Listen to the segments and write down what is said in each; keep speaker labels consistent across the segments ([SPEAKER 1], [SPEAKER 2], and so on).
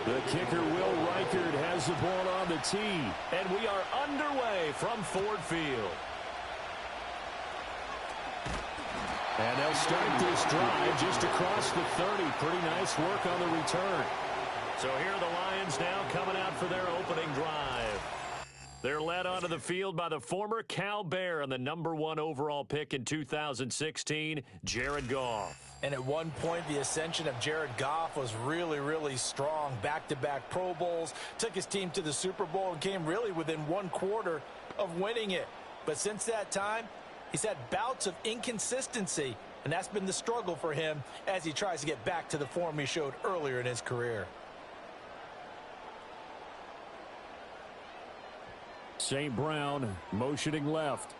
[SPEAKER 1] The kicker, Will Reichard, has the ball on the tee. And we are underway from Ford Field. And they'll start this drive just across the 30. Pretty nice work on the return. So here are the Lions now coming out for their opening drive. They're led onto the field by the former Cal Bear and the #1 overall pick in 2016, Jared Goff.
[SPEAKER 2] And at one point, the ascension of Jared Goff was really, really strong. Back-to-back Pro Bowls, took his team to the Super Bowl and came really within 1/4 of winning it. But since that time, he's had bouts of inconsistency, and that's been the struggle for him as he tries to get back to the form he showed earlier in his career.
[SPEAKER 1] St. Brown motioning left.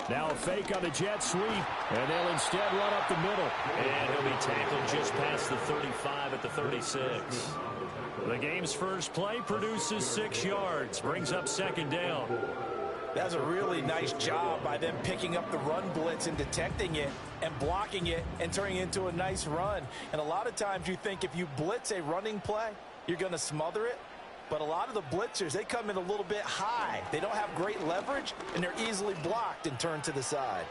[SPEAKER 1] Now a fake on the jet sweep, and they'll instead run up the middle. And he'll be tackled just past the 35 at the 36. The game's first play produces 6 yards, brings up second down.
[SPEAKER 2] That's a really nice job by them picking up the run blitz and detecting it and blocking it and turning it into a nice run. And a lot of times you think if you blitz a running play, you're going to smother it. But a lot of the blitzers, they come in a little bit high. They don't have great leverage, and they're easily blocked and turned to the side.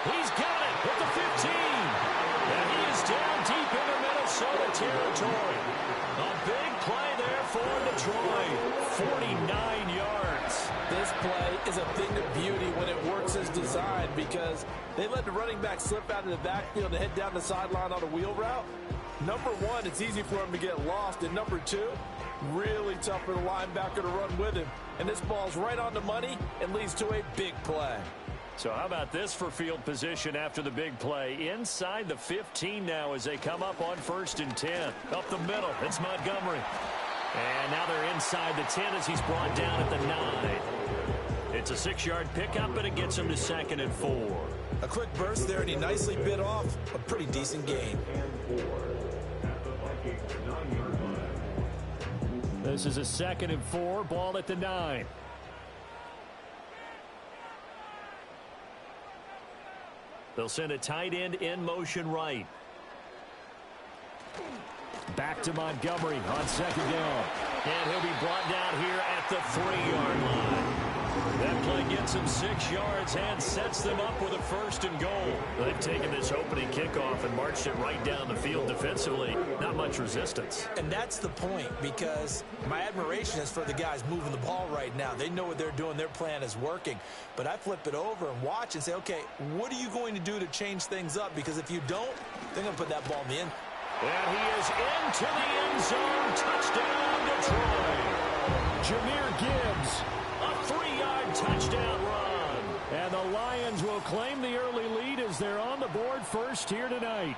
[SPEAKER 1] He's got it at the 15. And he is down deep into Minnesota territory. A big play there for Detroit. 49 yards.
[SPEAKER 2] This play is a thing of beauty when it works as designed because they let the running back slip out of the backfield and head down the sideline on a wheel route. Number one, it's easy for him to get lost. And number two, really tough for the linebacker to run with him. And this ball's right on the money and leads to a big play.
[SPEAKER 1] So how about this for field position after the big play? Inside the 15 now as they come up on 1st and 10. Up the middle, it's Montgomery. And now they're inside the 10 as he's brought down at the 9. It's a 6-yard pickup, and it gets him to 2nd and 4.
[SPEAKER 2] A quick burst there, and he nicely bit off a pretty decent gain.
[SPEAKER 1] This is a 2nd and 4, ball at the 9. They'll send a tight end in motion right. Back to Montgomery on 2nd down. And he'll be brought down here at the 3-yard line. That play gets him 6 yards and sets them up with a 1st and goal. They've taken this opening kickoff and marched it right down the field defensively. Not much resistance.
[SPEAKER 2] And that's the point, because my admiration is for the guys moving the ball right now. They know what they're doing. Their plan is working. But I flip it over and watch and say, okay, what are you going to do to change things up? Because if you don't, they're going to put that ball in the end.
[SPEAKER 1] And he is into the end zone. Touchdown, Detroit. Jahmyr Gibbs. A 3-yard touchdown run. And the Lions will claim the early lead as they're on the board first here tonight.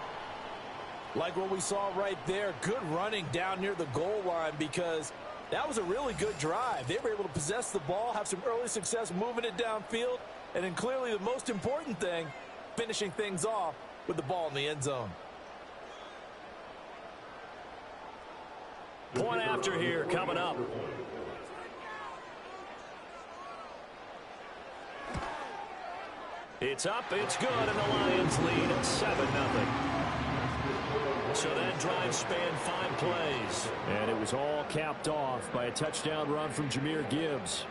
[SPEAKER 2] Like what we saw right there, good running down near the goal line because that was a really good drive. They were able to possess the ball, have some early success moving it downfield, and then clearly the most important thing, finishing things off with the ball in the end zone.
[SPEAKER 1] Point after here coming up. It's up, it's good, and the Lions lead at 7-0. So that drive spanned 5 plays. And it was all capped off by a touchdown run from Jahmyr Gibbs.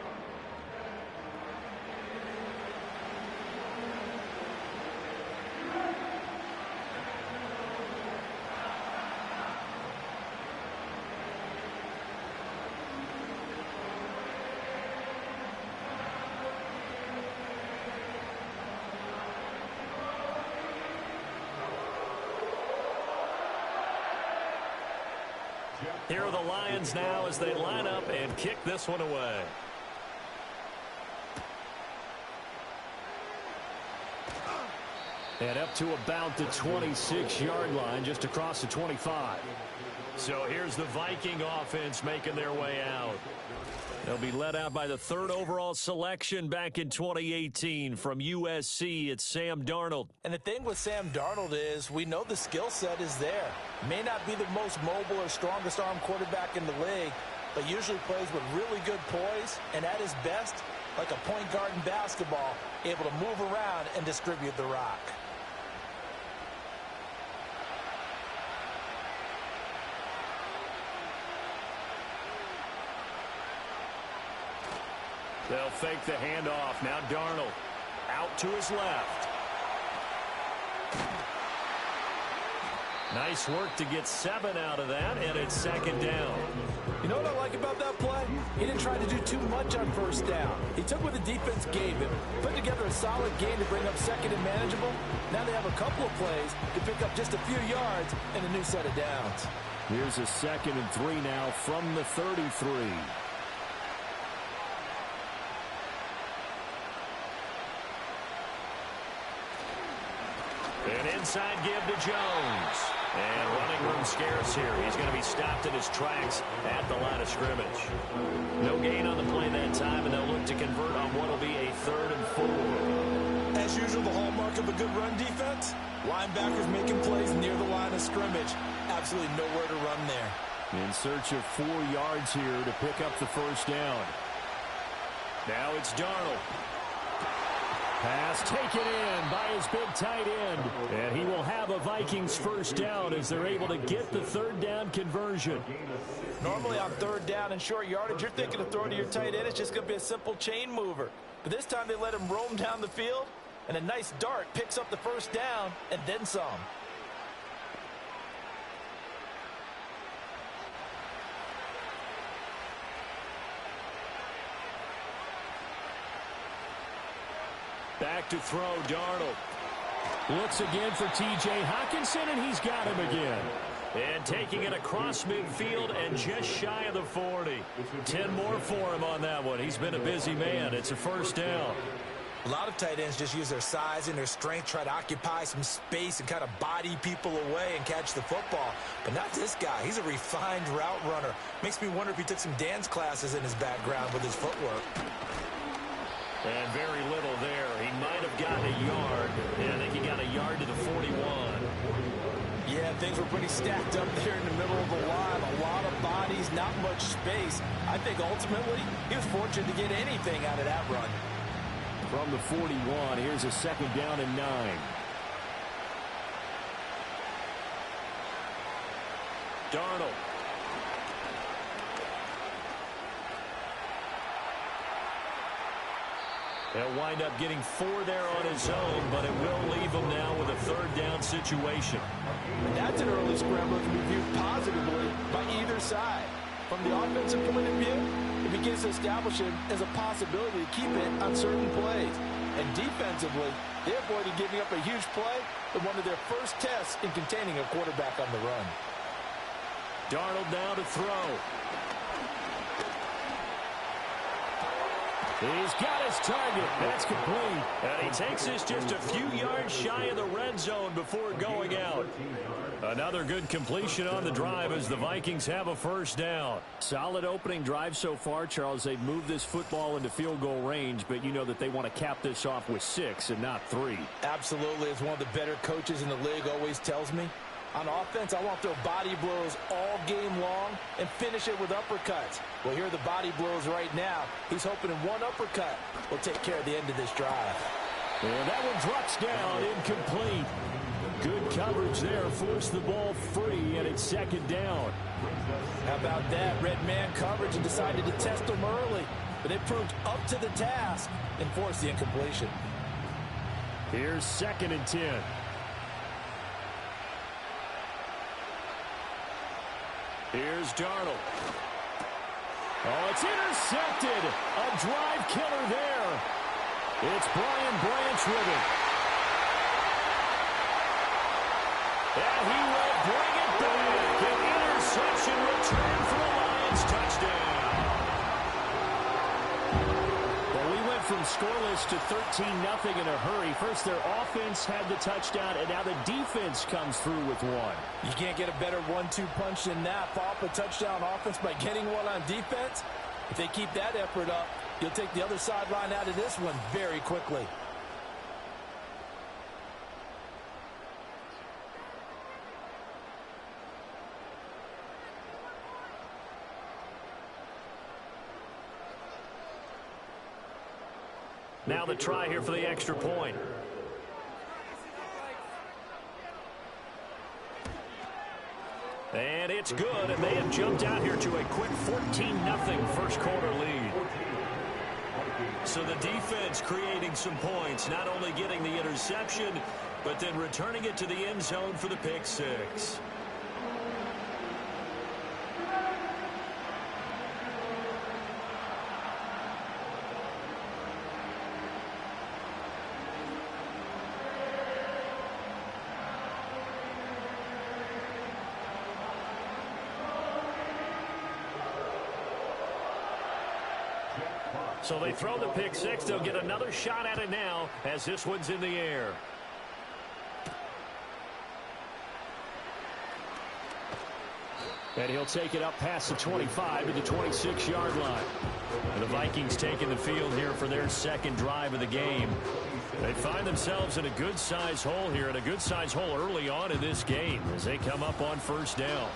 [SPEAKER 1] Here are the Lions now as they line up and kick this one away. And up to about the 26-yard line, just across the 25. So here's the Viking offense making their way out. They'll be led out by the 3rd overall selection back in 2018 from USC. It's Sam Darnold.
[SPEAKER 2] And the thing with Sam Darnold is we know the skill set is there. May not be the most mobile or strongest arm quarterback in the league, but usually plays with really good poise, and at his best, like a point guard in basketball, able to move around and distribute the rock.
[SPEAKER 1] They'll fake the handoff. Now Darnold out to his left. Nice work to get 7 out of that, and it's second down.
[SPEAKER 2] You know what I like about that play? He didn't try to do too much on first down. He took what the defense gave him, put together a solid game to bring up second and manageable. Now they have a couple of plays to pick up just a few yards and a new set of downs.
[SPEAKER 1] Here's a 2nd and 3 now from the 33. An inside give to Jones. And running room scarce here. He's going to be stopped in his tracks at the line of scrimmage. No gain on the play that time, and they'll look to convert on what will be a 3rd and 4.
[SPEAKER 2] As usual, the hallmark of a good run defense, linebackers making plays near the line of scrimmage. Absolutely nowhere to run there.
[SPEAKER 1] In search of 4 yards here to pick up the first down. Now it's Darnold. Pass taken in by his big tight end. And he will have a Vikings first down as they're able to get the 3rd down conversion.
[SPEAKER 2] Normally on 3rd down and short yardage, you're thinking of throwing to your tight end. It's just going to be a simple chain mover. But this time they let him roam down the field, and a nice dart picks up the first down and then some.
[SPEAKER 1] Back to throw, Darnold. Looks again for T.J. Hockenson, and he's got him again. And taking it across midfield and just shy of the 40. 10 more for him on that one. He's been a busy man. It's a first down.
[SPEAKER 2] A lot of tight ends just use their size and their strength, try to occupy some space and kind of body people away and catch the football. But not this guy. He's a refined route runner. Makes me wonder if he took some dance classes in his background with his footwork.
[SPEAKER 1] And very little there. He might have gotten a yard. Yeah, I think he got a yard to the 41.
[SPEAKER 2] Yeah, things were pretty stacked up there in the middle of the line. A lot of bodies, not much space. I think ultimately he was fortunate to get anything out of that run.
[SPEAKER 1] From the 41, here's a 2nd down and 9. Darnold. He'll wind up getting 4 there on his own, but it will leave him now with a 3rd down situation.
[SPEAKER 2] And that's an early scramble to be viewed positively by either side. From the offensive point of view, it begins to establish him as a possibility to keep it on certain plays. And defensively, they avoided giving up a huge play in one of their first tests in containing a quarterback on the run.
[SPEAKER 1] Darnold now to throw. He's got his target. That's complete. And he takes this just a few yards shy of the red zone before going out. Another good completion on the drive as the Vikings have a first down. Solid opening drive so far, Charles. They've moved this football into field goal range, but you know that they want to cap this off with 6 and not 3.
[SPEAKER 2] Absolutely. As one of the better coaches in the league always tells me, on offense, I want to throw body blows all game long and finish it with uppercuts. Well, here are the body blows right now. He's hoping in one uppercut will take care of the end of this drive.
[SPEAKER 1] And that one drops down, incomplete. Good coverage there, forced the ball free, and it's 2nd down.
[SPEAKER 2] How about that? Red man coverage and decided to test him early, but it proved up to the task and forced the incompletion.
[SPEAKER 1] Here's 2nd and 10. Here's Darnold. Oh, it's intercepted. A drive killer there. It's Brian Branch with it. And he will bring it back. An interception return for the Lions touchdown. Well, we went from scoreless to 13-0 in a hurry. First, their offense had the touchdown, and now the defense comes through with one.
[SPEAKER 2] You can't get a better 1-2 punch than that. Follow up a touchdown offense by getting one on defense. If they keep that effort up, you'll take the other sideline out of this one very quickly.
[SPEAKER 1] Now the try here for the extra point. And it's good, and they have jumped out here to a quick 14-0 first quarter lead. So the defense creating some points, not only getting the interception, but then returning it to the end zone for the pick six. So they throw the pick six. They'll get another shot at it now as this one's in the air. And he'll take it up past the 25 to the 26-yard line. And the Vikings taking the field here for their second drive of the game. They find themselves in a good-sized hole here, and a good-sized hole early on in this game as they come up on first down.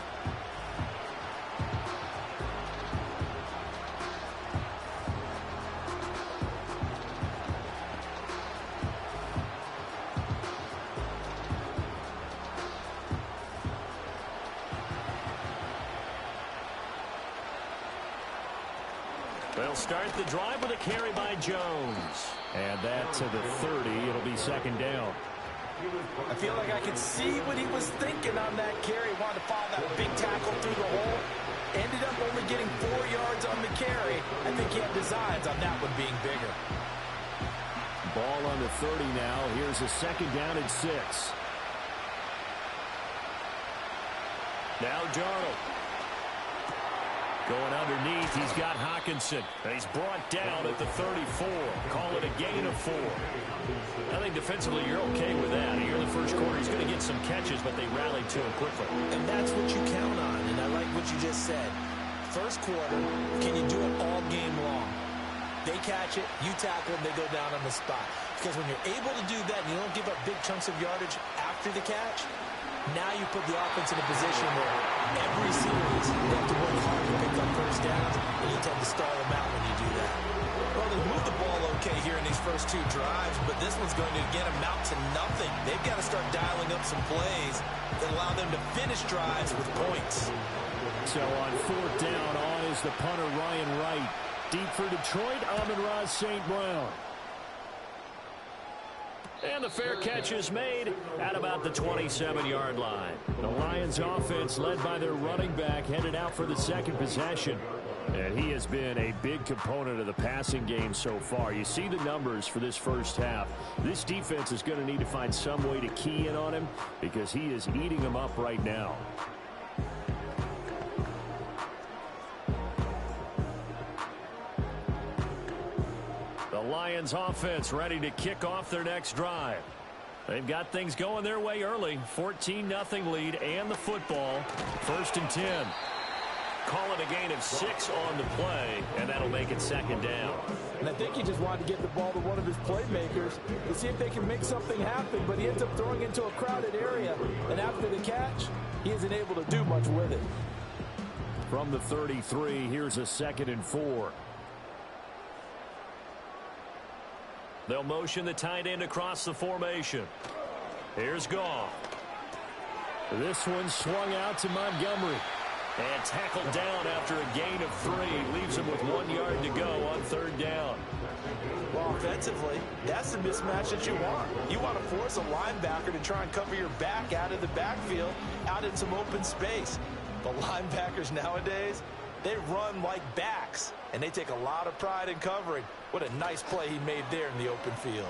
[SPEAKER 1] They'll start the drive with a carry by Jones. And that to the 30. It'll be second down.
[SPEAKER 2] I feel like I could see what he was thinking on that carry. Wanted to follow that big tackle through the hole. Ended up only getting 4 yards on the carry. I think he had designs on that one being bigger.
[SPEAKER 1] Ball on the 30 now. Here's a second down and 6. Now Darnold. Going underneath, he's got Hockenson. And he's brought down at the 34. Call it a gain of 4. I think defensively you're okay with that. Here in the first quarter, he's going to get some catches, but they rallied to him quickly.
[SPEAKER 2] And that's what you count on, and I like what you just said. First quarter, can you do it all game long? They catch it, you tackle them, they go down on the spot. Because when you're able to do that and you don't give up big chunks of yardage after the catch, now you put the offense in a position where every series they have to work hard to pick up first downs, and you tend to stall them out when you do that. Well, they moved the ball okay here in these first 2 drives, but this one's going to get them out to nothing. They've got to start dialing up some plays that allow them to finish drives with points.
[SPEAKER 1] So on fourth down, on is the punter Ryan Wright. Deep for Detroit, Amon-Ra St. Brown. And the fair catch is made at about the 27-yard line. The Lions offense led by their running back headed out for the second possession. And he has been a big component of the passing game so far. You see the numbers for this first half. This defense is going to need to find some way to key in on him because he is eating them up right now. The Lions offense ready to kick off their next drive. They've got things going their way early. 14-0 lead and the football. First and 10. Call it a gain of 6 on the play, and that'll make it second down.
[SPEAKER 2] And I think he just wanted to get the ball to one of his playmakers to see if they can make something happen, but he ends up throwing into a crowded area. And after the catch, he isn't able to do much with it.
[SPEAKER 1] From the 33, here's a second and 4. They'll motion the tight end across the formation. Here's Goff. This one swung out to Montgomery. And tackled down after a gain of 3. Leaves him with 1 yard to go on third down.
[SPEAKER 2] Well, offensively, that's the mismatch that you want. You want to force a linebacker to try and cover your back out of the backfield, out in some open space. The linebackers nowadays, they run like backs, and they take a lot of pride in covering. What a nice play he made there in the open field.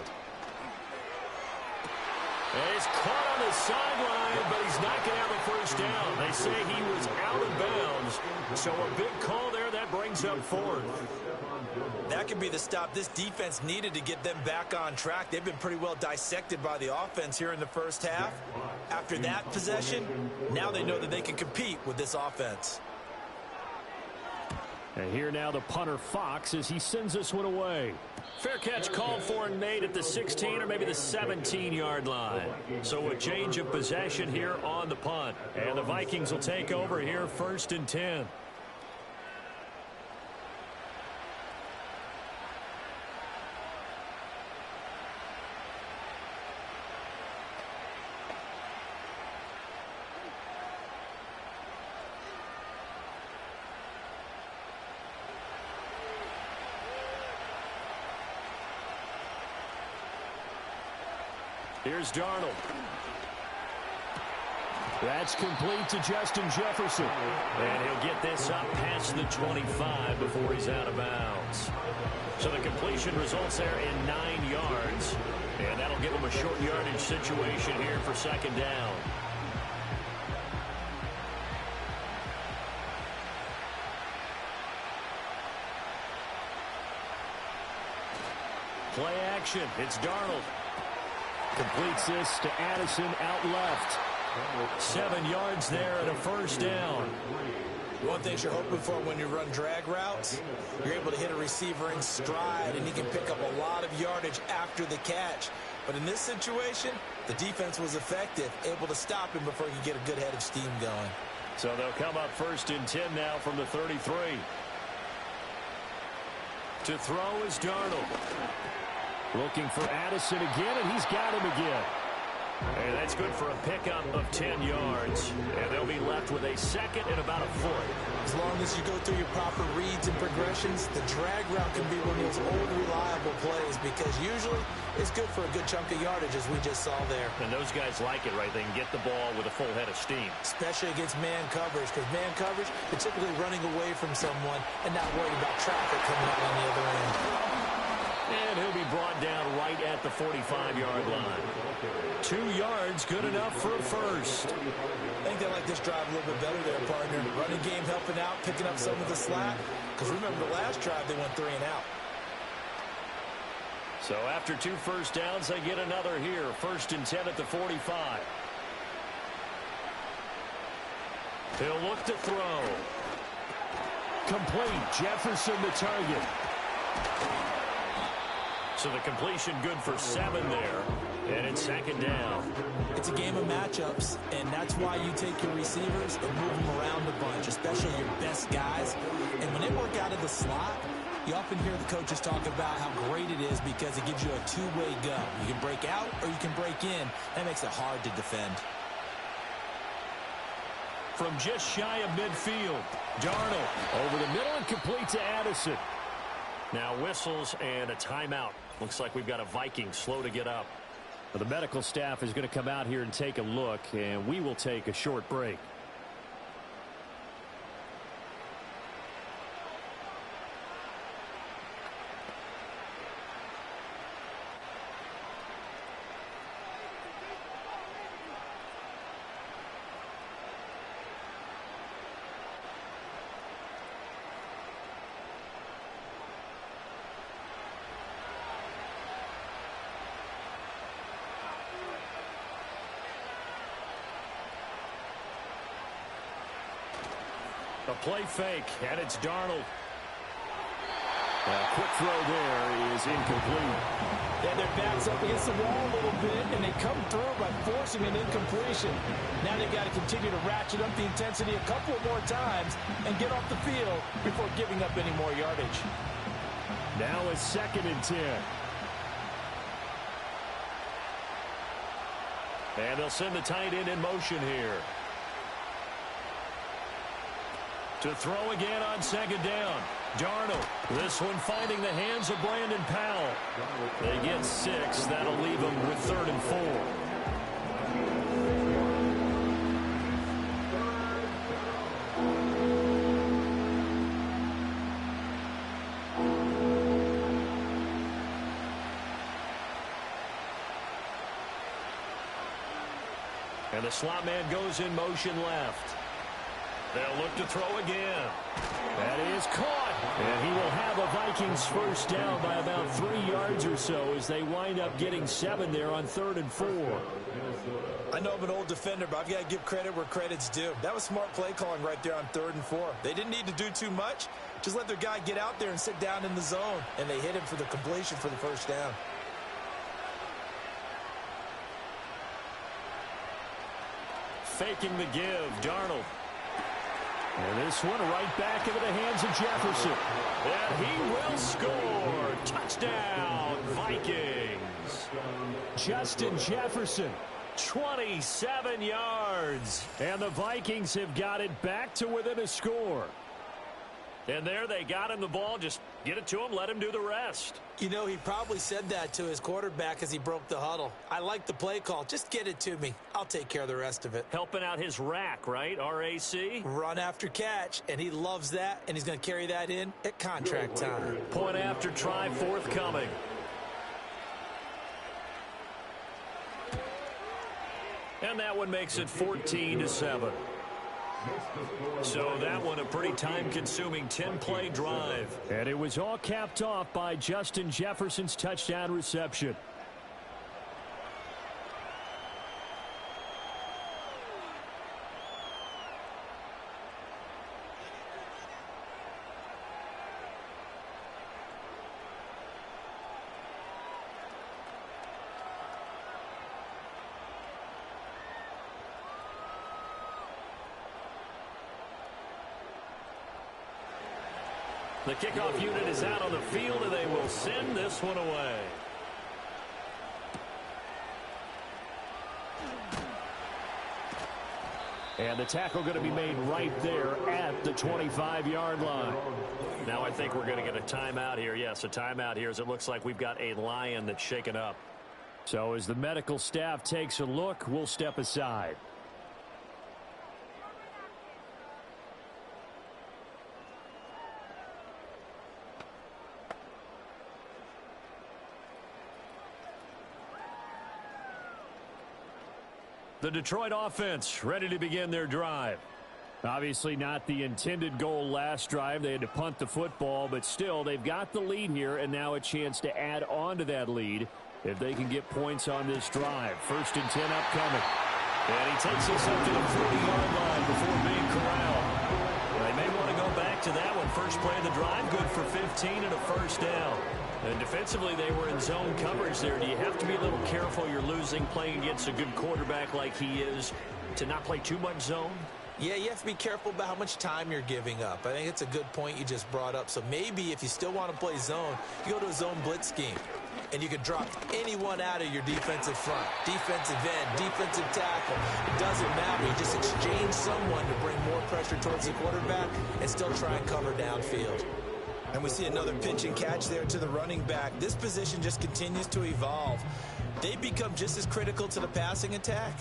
[SPEAKER 1] And he's caught on the sideline, but he's not going to have a first down. They say he was out of bounds. So a big call there that brings up 4th.
[SPEAKER 2] That could be the stop this defense needed to get them back on track. They've been pretty well dissected by the offense here in the first half. After that possession, now they know that they can compete with this offense.
[SPEAKER 1] And here now the punter Fox as he sends this one away. Fair catch called for and made at the 16 or maybe the 17-yard line. So a change of possession here on the punt. And the Vikings will take over here first and 10. Here's Darnold. That's complete to Justin Jefferson. And he'll get this up past the 25 before he's out of bounds. So the completion results there in 9 yards. And that'll give him a short yardage situation here for second down. Play action. It's Darnold. Completes this to Addison out left. 7 yards there and a first down.
[SPEAKER 2] One thing you're hoping for when you run drag routes, you're able to hit a receiver in stride, and he can pick up a lot of yardage after the catch. But in this situation, the defense was effective, able to stop him before he could get a good head of steam going.
[SPEAKER 1] So they'll come up 1st and 10 now from the 33. To throw is Darnold. Looking for Addison again, and he's got him again. And that's good for a pickup of 10 yards. And they'll be left with a second and about a foot.
[SPEAKER 2] As long as you go through your proper reads and progressions, the drag route can be one of those old reliable plays because usually it's good for a good chunk of yardage, as we just saw there.
[SPEAKER 1] And those guys like it, right? They can get the ball with a full head of steam.
[SPEAKER 2] Especially against man coverage, because man coverage, you're typically running away from someone and not worried about traffic coming out on the other end.
[SPEAKER 1] And he'll be brought down right at the 45-yard line. 2 yards, good enough for a first.
[SPEAKER 2] I think they like this drive a little bit better there, partner. Running game helping out, picking up some of the slack. Because remember, the last drive, they went 3 and out.
[SPEAKER 1] So after 2 first downs, they get another here. 1st and 10 at the 45. He'll look to throw. Complete. Jefferson the target. So the completion good for 7 there. And it's second down.
[SPEAKER 2] It's a game of matchups, and that's why you take your receivers and move them around a bunch, especially your best guys. And when they work out of the slot, you often hear the coaches talk about how great it is because it gives you a two-way go. You can break out or you can break in. That makes it hard to defend.
[SPEAKER 1] From just shy of midfield, Darnold over the middle and complete to Addison. Now whistles and a timeout. Looks like we've got a Viking slow to get up. The medical staff is going to come out here and take a look, and we will take a short break. A play fake, and it's Darnold. A quick throw there is incomplete.
[SPEAKER 2] Yeah, their back's up against the wall a little bit, and they come through by forcing an incompletion. Now they've got to continue to ratchet up the intensity a couple more times and get off the field before giving up any more yardage.
[SPEAKER 1] Now it's 2nd and 10. And they'll send the tight end in motion here. To throw again on 2nd down. Darnold. This one finding the hands of Brandon Powell. They get 6. That'll leave them with 3rd and 4. And the slot man goes in motion left. They'll look to throw again. That is caught. And he will have a Vikings first down by about 3 yards or so as they wind up getting 7 there on 3rd and 4.
[SPEAKER 2] I know I'm an old defender, but I've got to give credit where credit's due. That was smart play calling right there on 3rd and 4. They didn't need to do too much. Just let their guy get out there and sit down in the zone. And they hit him for the completion for the first down.
[SPEAKER 1] Faking the give, Darnold. And this one right back into the hands of Jefferson. And he will score. Touchdown, Vikings. Justin Jefferson, 27 yards. And the Vikings have got it back to within a score. And there they got him the ball. Just get it to him, let him do the rest.
[SPEAKER 2] You know, he probably said that to his quarterback as he broke the huddle. I like the play call. Just get it to me. I'll take care of the rest of it.
[SPEAKER 1] Helping out his rack, right? RAC?
[SPEAKER 2] Run after catch, and he loves that, and he's going to carry that in at contract time.
[SPEAKER 1] Point after try forthcoming. And that one makes it 14-7. So that one a pretty time-consuming 10-play drive.
[SPEAKER 3] And it was all capped off by Justin Jefferson's touchdown reception.
[SPEAKER 1] The kickoff unit is out on the field, and they will send this one away.
[SPEAKER 3] And the tackle going to be made right there at the 25-yard line.
[SPEAKER 1] Now I think we're going to get a timeout here. Yes, a timeout here as it looks like we've got a Lion that's shaken up.
[SPEAKER 3] So as the medical staff takes a look, we'll step aside.
[SPEAKER 1] The Detroit offense ready to begin their drive.
[SPEAKER 3] Obviously not the intended goal last drive. They had to punt the football, but still they've got the lead here and now a chance to add on to that lead if they can get points on this drive. 1st and 10 upcoming.
[SPEAKER 1] And he takes us up to the 40-yard line before being corralled. They may want to go back to that one. First play of the drive, good for 15 and a first down. And defensively, they were in zone coverage there. Do you have to be a little careful? You're losing, playing against a good quarterback like he is, to not play too much zone?
[SPEAKER 2] Yeah, you have to be careful about how much time you're giving up. I think it's a good point you just brought up. So maybe if you still want to play zone, you go to a zone blitz scheme. And you can drop anyone out of your defensive front. Defensive end, defensive tackle. It doesn't matter. You just exchange someone to bring more pressure towards the quarterback and still try and cover downfield. And we see another pitch and catch there to the running back. This position just continues to evolve. They become just as critical to the passing attack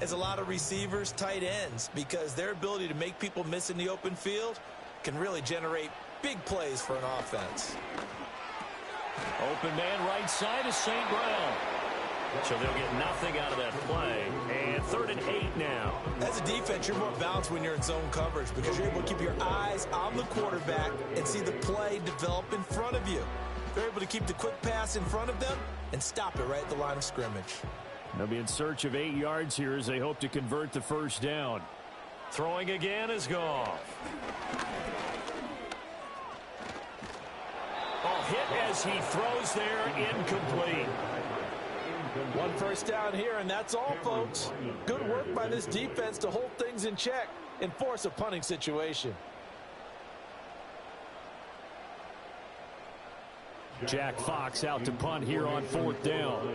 [SPEAKER 2] as a lot of receivers, tight ends, because their ability to make people miss in the open field can really generate big plays for an offense.
[SPEAKER 1] Open man right side is St. Brown. So they'll get nothing out of that play. And 3rd and 8 now.
[SPEAKER 2] As a defense, you're more balanced when you're in zone coverage because you're able to keep your eyes on the quarterback and see the play develop in front of you. They're able to keep the quick pass in front of them and stop it right at the line of scrimmage.
[SPEAKER 3] They'll be in search of 8 yards here as they hope to convert the first down.
[SPEAKER 1] Throwing again is Goff. Hit as he throws there, incomplete.
[SPEAKER 2] One first down here, and that's all, folks. Good work by this defense to hold things in check and force a punting situation.
[SPEAKER 3] Jack Fox out to punt here on 4th down.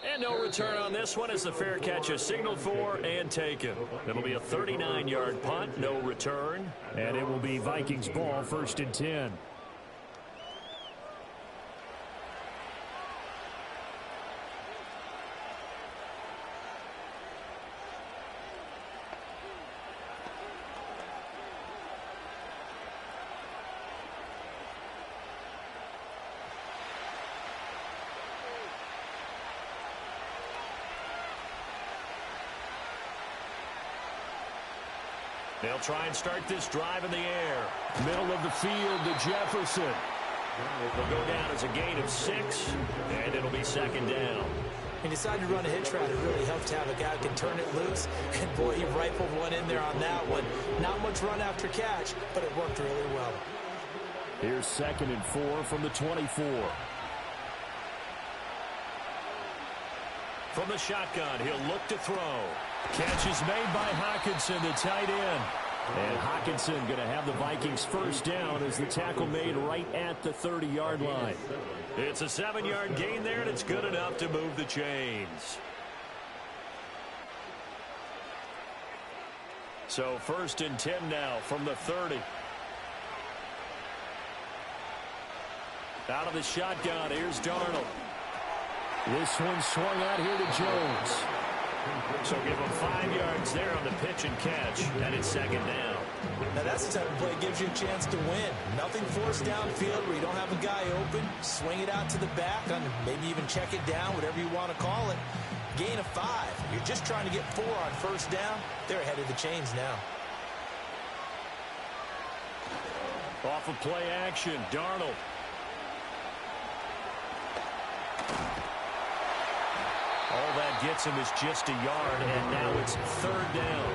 [SPEAKER 1] And no return on this one as the fair catch is signaled for and taken. It'll be a 39-yard punt, no return.
[SPEAKER 3] And it will be Vikings ball, 1st and 10.
[SPEAKER 1] They'll try and start this drive in the air.
[SPEAKER 3] Middle of the field to Jefferson.
[SPEAKER 1] They'll go down as a gain of 6, and it'll be 2nd down.
[SPEAKER 2] He decided to run a hitch route. It really helped to have a guy who can turn it loose. And, boy, he rifled one in there on that one. Not much run after catch, but it worked really well.
[SPEAKER 3] Here's 2nd and 4 from the 24.
[SPEAKER 1] From the shotgun, he'll look to throw. Catch is made by Hockenson, the tight end.
[SPEAKER 3] And Hockenson going to have the Vikings first down as the tackle made right at the 30-yard line.
[SPEAKER 1] It's a 7-yard gain there, and it's good enough to move the chains. So 1st and 10 now from the 30. Out of the shotgun, here's Darnold.
[SPEAKER 3] This one swung out here to Jones.
[SPEAKER 1] So give him 5 yards there on the pitch and catch, and it's 2nd down.
[SPEAKER 2] Now that's the type of play that gives you a chance to win. Nothing forced downfield where you don't have a guy open. Swing it out to the back, maybe even check it down, whatever you want to call it. Gain of 5. You're just trying to get 4 on 1st down. They're ahead of the chains now.
[SPEAKER 1] Off of play action, Darnold. All that gets him is just a yard, and now it's 3rd down.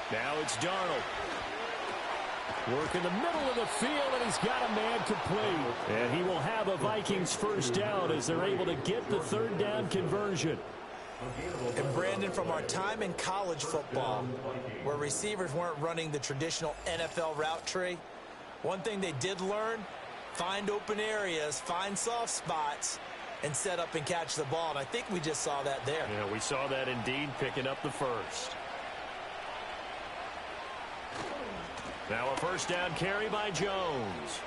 [SPEAKER 1] Now it's Darnold.
[SPEAKER 3] Work in the middle of the field, and he's got a man complete. And he will have a Vikings 1st down as they're able to get the 3rd down conversion.
[SPEAKER 2] And Brandon, from our time in college football, where receivers weren't running the traditional NFL route tree, one thing they did learn, find open areas, find soft spots, and set up and catch the ball. And I think we just saw that there.
[SPEAKER 1] Yeah, we saw that indeed, picking up the 1st. Now a 1st down carry by Jones.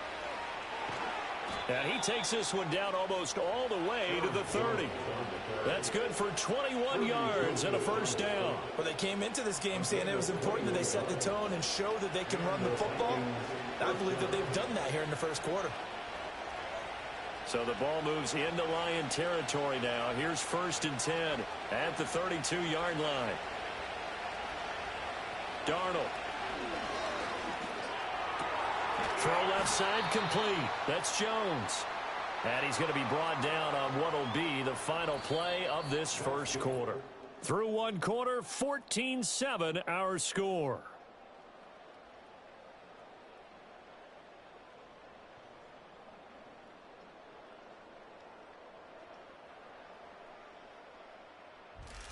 [SPEAKER 1] And he takes this one down almost all the way to the 30. That's good for 21 yards and a 1st down.
[SPEAKER 2] Well, they came into this game saying it was important that they set the tone and show that they can run the football. I believe that they've done that here in the 1st quarter.
[SPEAKER 1] So the ball moves into Lion territory now. Here's 1st and 10 at the 32-yard line. Darnold. Throw left side complete. That's Jones. And he's going to be brought down on what will be the final play of this 1st quarter. Through 1 quarter, 14-7 our score.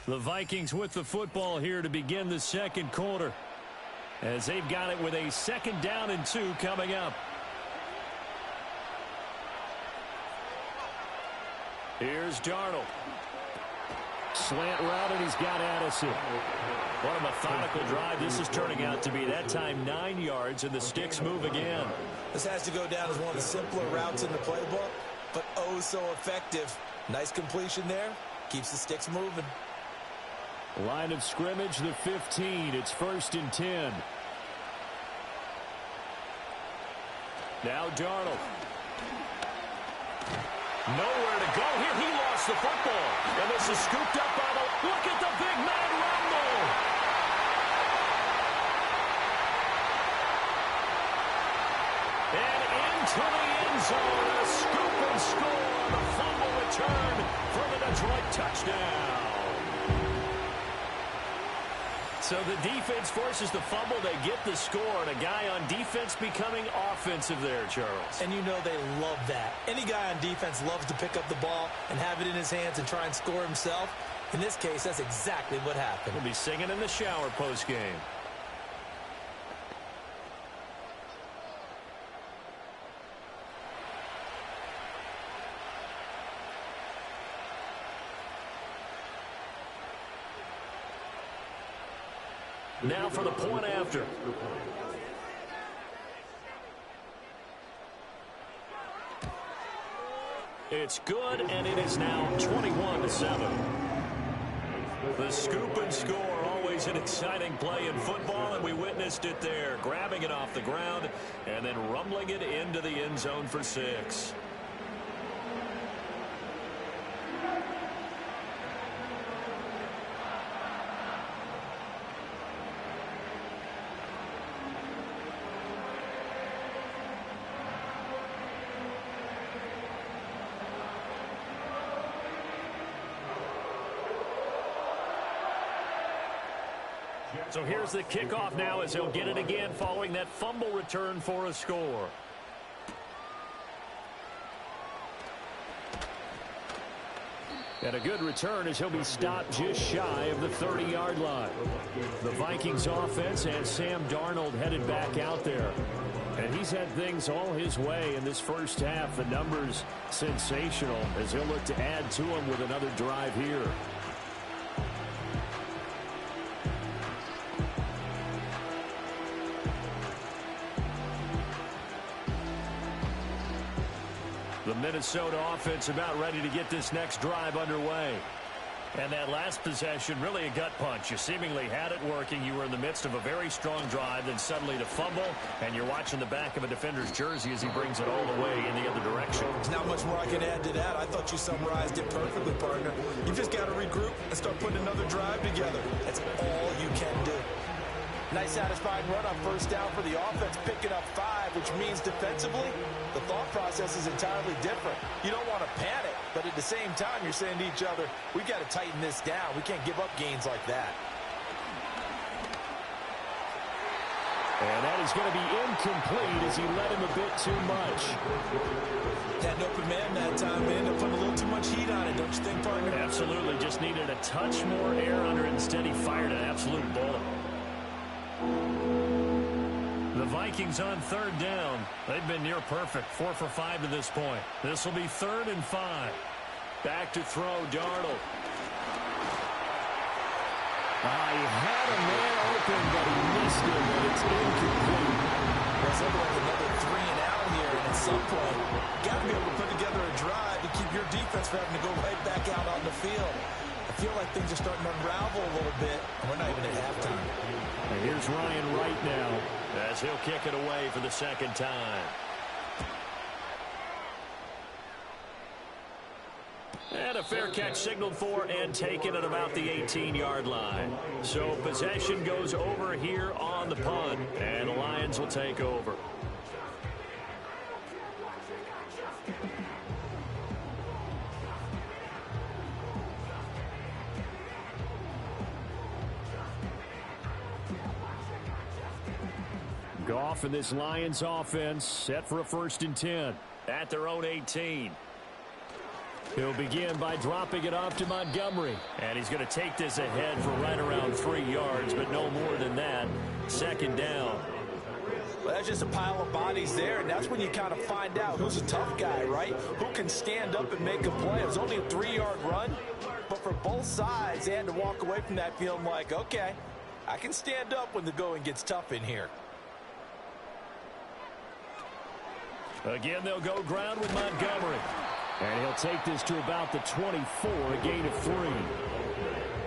[SPEAKER 1] The Vikings with the football here to begin the 2nd quarter, as they've got it with a 2nd down and 2 coming up. Here's Darnold.
[SPEAKER 3] Slant route, and he's got Addison.
[SPEAKER 1] What a methodical drive this is turning out to be. That time 9 yards, and the sticks move again.
[SPEAKER 2] This has to go down as one of the simpler routes in the playbook, but oh so effective. Nice completion there. Keeps the sticks moving.
[SPEAKER 3] Line of scrimmage, the 15. It's 1st and 10.
[SPEAKER 1] Now Darnold. Nowhere to go here. He lost the football. And this is scooped up by the... Look at the big man rumble. And into the end zone. A scoop and score. The fumble return for the Detroit touchdown. So the defense forces the fumble. They get the score, and a guy on defense becoming offensive there, Charles.
[SPEAKER 2] And you know they love that. Any guy on defense loves to pick up the ball and have it in his hands and try and score himself. In this case, that's exactly what happened.
[SPEAKER 1] He'll be singing in the shower post-game. Now for the point after. It's good, and it is now 21-7. The scoop and score, always an exciting play in football, and we witnessed it there, grabbing it off the ground and then rumbling it into the end zone for 6. So here's the kickoff now as he'll get it again following that fumble return for a score.
[SPEAKER 3] And a good return as he'll be stopped just shy of the 30-yard line. The Vikings offense and Sam Darnold headed back out there. And he's had things all his way in this first half. The numbers sensational as he'll look to add to them with another drive here. The Minnesota offense about ready to get this next drive underway. And that last possession, really a gut punch. You seemingly had it working. You were in the midst of a very strong drive, then suddenly the fumble, and you're watching the back of a defender's jersey as he brings it all the way in the other direction.
[SPEAKER 2] There's not much more I can add to that. I thought you summarized it perfectly, partner. You just got to regroup and start putting another drive together. That's all you can do. Nice satisfying run on first down for the offense, picking up 5, which means defensively, the thought process is entirely different. You don't want to panic, but at the same time, you're saying to each other, we've got to tighten this down. We can't give up gains like that.
[SPEAKER 3] And that is going to be incomplete as he led him a bit too much.
[SPEAKER 2] Had an open man that time, man. They're putting a little too much heat on it, don't you think, partner?
[SPEAKER 3] Absolutely. Just needed a touch more air under it. Instead, he fired an absolute bullet. The Vikings on third down. They've been near perfect. 4 for 5 to this point. This will be 3rd and 5. Back to throw, Darnold. He had a man open, but he missed it, and it's incomplete.
[SPEAKER 2] There's like another 3 and out here, and at some point, got to be able to put together a drive to keep your defense from having to go right back out on the field. I feel like things are starting to unravel a little bit, and we're not even at halftime.
[SPEAKER 3] And here's Ryan right now as he'll kick it away for the second time. And a fair catch signaled for and taken at about the 18-yard line. So possession goes over here on the punt, and the Lions will take over. Goff and this Lions offense set for a 1st and 10 at their own 18. He'll begin by dropping it off to Montgomery. And he's going to take this ahead for right around 3 yards, but no more than that. 2nd down.
[SPEAKER 2] Well, that's just a pile of bodies there, and that's when you kind of find out who's a tough guy, right? Who can stand up and make a play. It was only a 3-yard run, but for both sides, they had to walk away from that feeling like, okay, I can stand up when the going gets tough in here.
[SPEAKER 3] Again, they'll go ground with Montgomery. And he'll take this to about the 24, a gain of 3.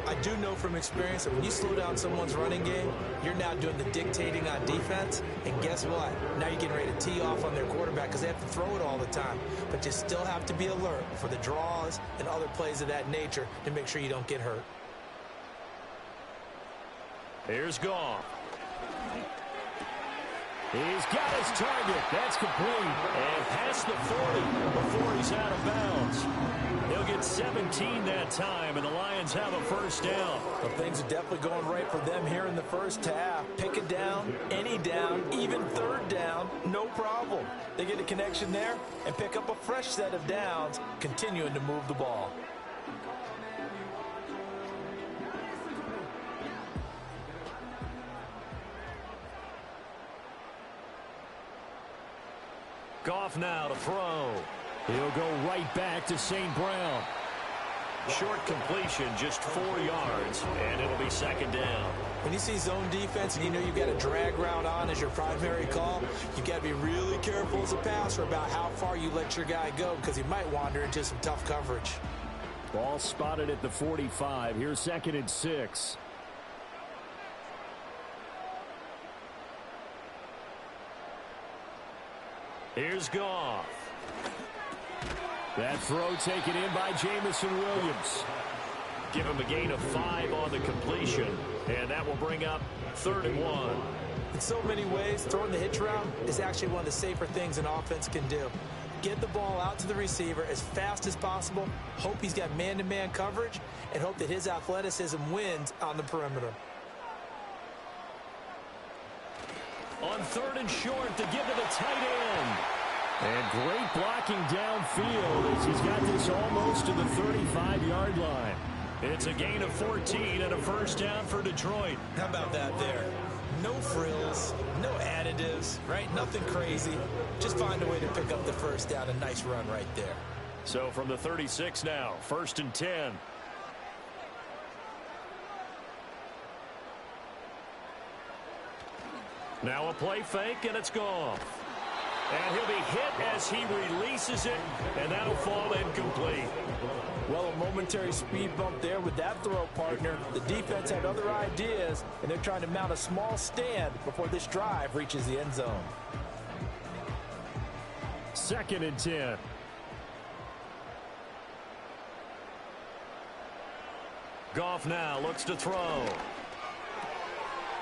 [SPEAKER 2] I do know from experience that when you slow down someone's running game, you're now doing the dictating on defense. And guess what? Now you're getting ready to tee off on their quarterback because they have to throw it all the time. But you still have to be alert for the draws and other plays of that nature to make sure you don't get hurt.
[SPEAKER 3] Here's Goff. He's got his target. That's complete. And past the 40 before he's out of bounds. They'll get 17 that time, and the Lions have a 1st down.
[SPEAKER 2] Well, things are definitely going right for them here in the first half. Pick it down, any down, even 3rd down, no problem. They get a connection there and pick up a fresh set of downs, continuing to move the ball.
[SPEAKER 3] Goff now to throw. He'll go right back to St. Brown. Short completion, just 4 yards, and it'll be 2nd down.
[SPEAKER 2] When you see zone defense and you know you've got a drag route on as your primary call, you've got to be really careful as a passer about how far you let your guy go because he might wander into some tough coverage.
[SPEAKER 3] Ball spotted at the 45. Here's 2nd and 6. Here's Goff. That throw taken in by Jamison Williams. Give him a gain of 5 on the completion, and that will bring up 3rd and 1.
[SPEAKER 2] In so many ways, throwing the hitch route is actually one of the safer things an offense can do. Get the ball out to the receiver as fast as possible, hope he's got man-to-man coverage, and hope that his athleticism wins on the perimeter. On
[SPEAKER 3] 3rd and short to give to the tight end. And great blocking field as he's got this almost to the 35-yard line.
[SPEAKER 1] It's a gain of 14 and a first down for Detroit.
[SPEAKER 2] How about that there? No frills, no additives, right? Nothing crazy. Just find a way to pick up the first down. A nice run right there.
[SPEAKER 1] So from the 36 now, 1st and 10. Now a play fake, and it's gone. And he'll be hit as he releases it, and that'll fall incomplete.
[SPEAKER 2] Well, a momentary speed bump there with that throw, partner. The defense had other ideas, and they're trying to mount a small stand before this drive reaches the end zone.
[SPEAKER 3] 2nd and 10.
[SPEAKER 1] Goff now looks to throw.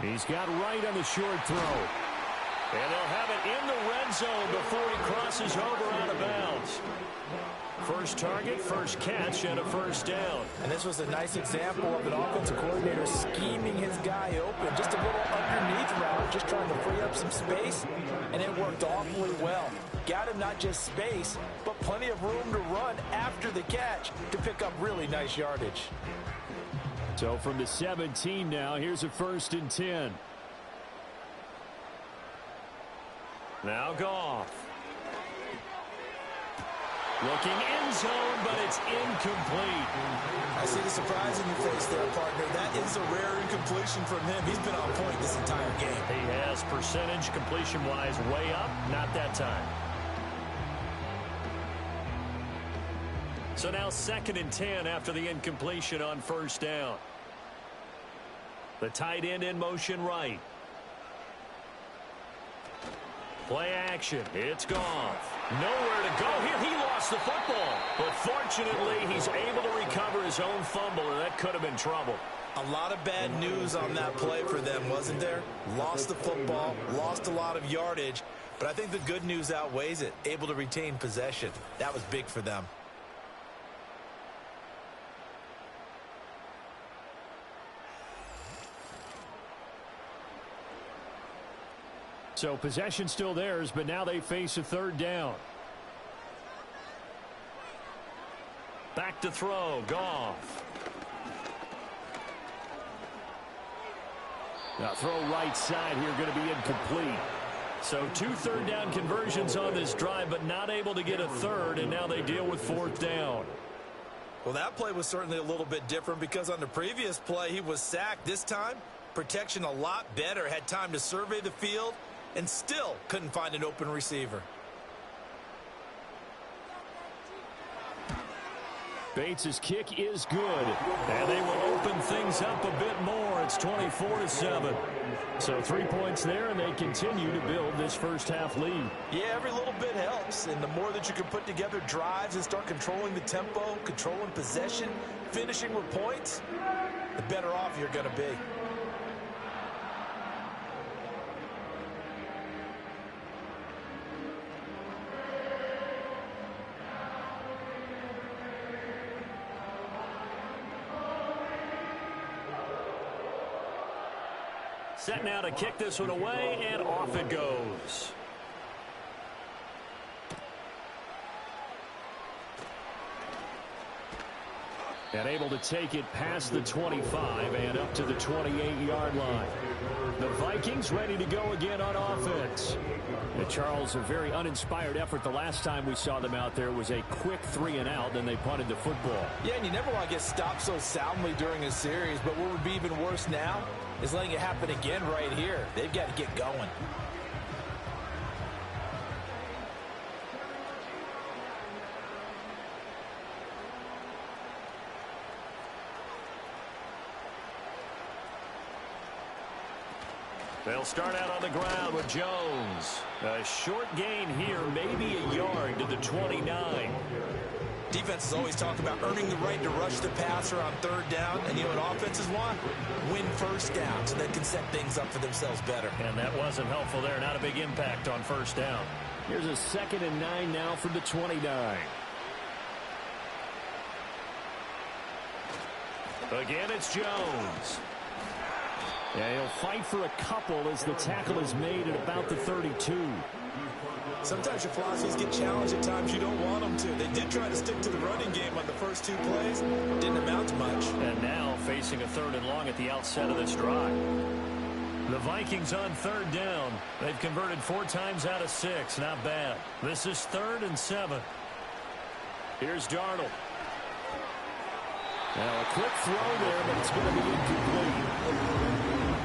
[SPEAKER 3] He's got right on the short throw.
[SPEAKER 1] And they'll have it in the red zone before he crosses over out of bounds. First target, first catch, and a first down.
[SPEAKER 2] And this was a nice example of an offensive coordinator scheming his guy open. Just a little underneath route, just trying to free up some space, and it worked awfully well. Got him not just space, but plenty of room to run after the catch to pick up really nice yardage.
[SPEAKER 3] So from the 17 now, here's a 1st and 10.
[SPEAKER 1] Now Goff. Looking end zone, but it's incomplete.
[SPEAKER 2] I see the surprise in your face there, partner. That is a rare incompletion from him. He's been on point this entire game.
[SPEAKER 1] He has percentage completion-wise way up, not that time. So now 2nd and 10 after the incompletion on first down. The tight end in motion right. Play action. It's Goff. Nowhere to go here. He lost the football. But fortunately, he's able to recover his own fumble, or that could have been trouble.
[SPEAKER 2] A lot of bad news on that play for them, wasn't there? Lost the football, lost a lot of yardage. But I think the good news outweighs it. Able to retain possession. That was big for them.
[SPEAKER 3] So possession still theirs, but now they face a 3rd down.
[SPEAKER 1] Back to throw, Goff.
[SPEAKER 3] Now throw right side here, going to be incomplete.
[SPEAKER 1] So 2 3rd down conversions on this drive, but not able to get a third, and now they deal with 4th down.
[SPEAKER 2] Well, that play was certainly a little bit different because on the previous play, he was sacked. This time, protection a lot better, had time to survey the field, and still couldn't find an open receiver.
[SPEAKER 3] Bates' kick is good.
[SPEAKER 1] And they will open things up a bit more. It's 24-7.
[SPEAKER 3] So 3 points there, and they continue to build this first half lead.
[SPEAKER 2] Yeah, every little bit helps. And the more that you can put together drives and start controlling the tempo, controlling possession, finishing with points, the better off you're going to be.
[SPEAKER 1] Set now to kick this one away, and off it goes.
[SPEAKER 3] And able to take it past the 25 and up to the 28-yard line. The Vikings ready to go again on offense. And Charles, a very uninspired effort. The last time we saw them out there was a quick 3-and-out, then they punted the football.
[SPEAKER 2] Yeah, and you never want to get stopped so soundly during a series, but what would be even worse now is letting it happen again right here. They've got to get going.
[SPEAKER 1] They'll start out on the ground with Jones. A short gain here, maybe a yard to the 29.
[SPEAKER 2] Defenses always talk about earning the right to rush the passer on 3rd down. And you know what offenses want? Win first down so they can set things up for themselves better.
[SPEAKER 1] And that wasn't helpful there. Not a big impact on first down.
[SPEAKER 3] Here's a 2nd and 9 now from the 29.
[SPEAKER 1] Again, it's Jones.
[SPEAKER 3] Yeah, he'll fight for a couple as the tackle is made at about the 32.
[SPEAKER 2] Sometimes your philosophies get challenged at times you don't want them to. They tried to stick to the running game on the first 2 plays. Didn't amount to much.
[SPEAKER 3] And now facing a 3rd and long at the outset of this drive.
[SPEAKER 1] The Vikings on 3rd down. They've converted 4 times out of 6. Not bad. This is 3rd and 7. Here's Darnold.
[SPEAKER 3] Now a quick throw there, but it's going to be incomplete.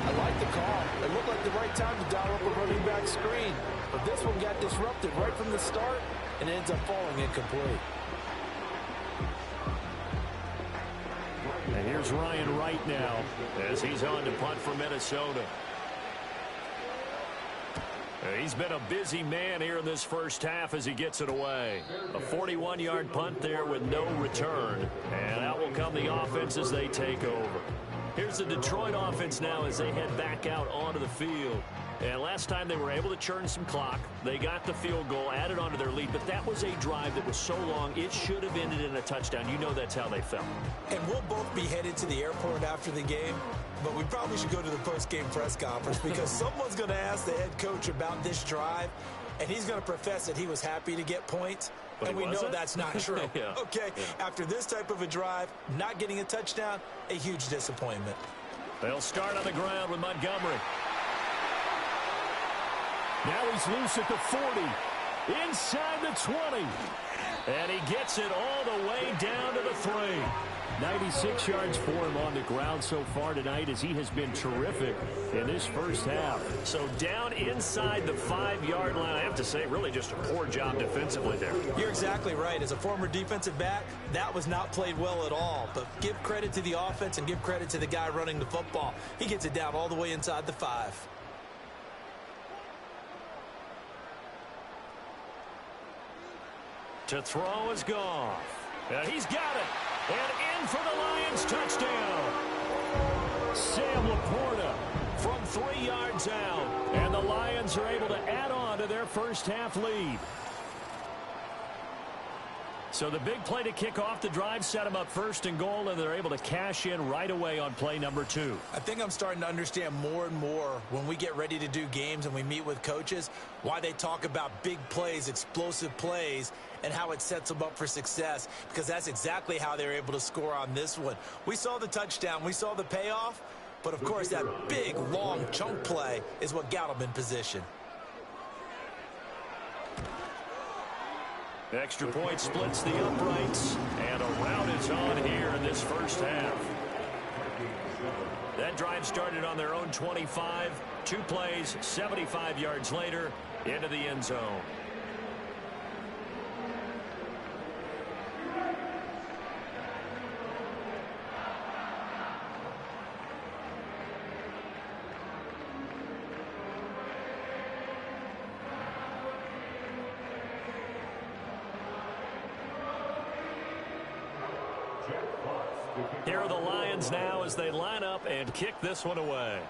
[SPEAKER 2] I like the call. It looked like the right time to dial up a running back screen. But this one got disrupted right from the start and ends up falling incomplete.
[SPEAKER 1] And here's Ryan Wright now as he's on to punt for Minnesota. He's been a busy man here in this first half as he gets it away. A 41-yard punt there with no return. And out will come the offense as they take over. Here's the Detroit offense now as they head back out onto the field. And last time they were able to churn some clock. They got the field goal, added onto their lead. But that was a drive that was so long, it should have ended in a touchdown. You know that's how they felt.
[SPEAKER 2] And we'll both be headed to the airport after the game. But we probably should go to the post-game press conference because someone's going to ask the head coach about this drive. And he's going to profess that he was happy to get points.
[SPEAKER 1] But
[SPEAKER 2] and we know that's not true.
[SPEAKER 1] Yeah.
[SPEAKER 2] Okay, yeah. After this type of a drive, not getting a touchdown, a huge disappointment.
[SPEAKER 1] They'll start on the ground with Montgomery.
[SPEAKER 3] Now he's loose at the 40, inside the 20.
[SPEAKER 1] And he gets it all the way down to the 3.
[SPEAKER 3] 96 yards for him on the ground so far tonight as he has been terrific in this first half.
[SPEAKER 1] So down inside the 5-yard line. I have to say, really just a poor job defensively there.
[SPEAKER 2] You're exactly right. As a former defensive back, that was not played well at all. But give credit to the offense and give credit to the guy running the football. He gets it down all the way inside the 5.
[SPEAKER 1] To throw is Goff. And he's got it. And in for the Lions touchdown. Sam Laporta from 3 yards out. And the Lions are able to add on to their first half lead. So the big play to kick off the drive set them up 1st and goal, and they're able to cash in right away on play number 2.
[SPEAKER 2] I think I'm starting to understand more and more when we get ready to do games and we meet with coaches why they talk about big plays, explosive plays, and how it sets them up for success, because that's exactly how they're able to score on this one. We saw the touchdown. We saw the payoff. But, of course, that big, long chunk play is what got them in position.
[SPEAKER 1] Extra point splits the uprights, and a rout is on here in this first half. That drive started on their own 25. 2 plays, 75 yards later, into the end zone. Here are the Lions now as they line up and kick this one away.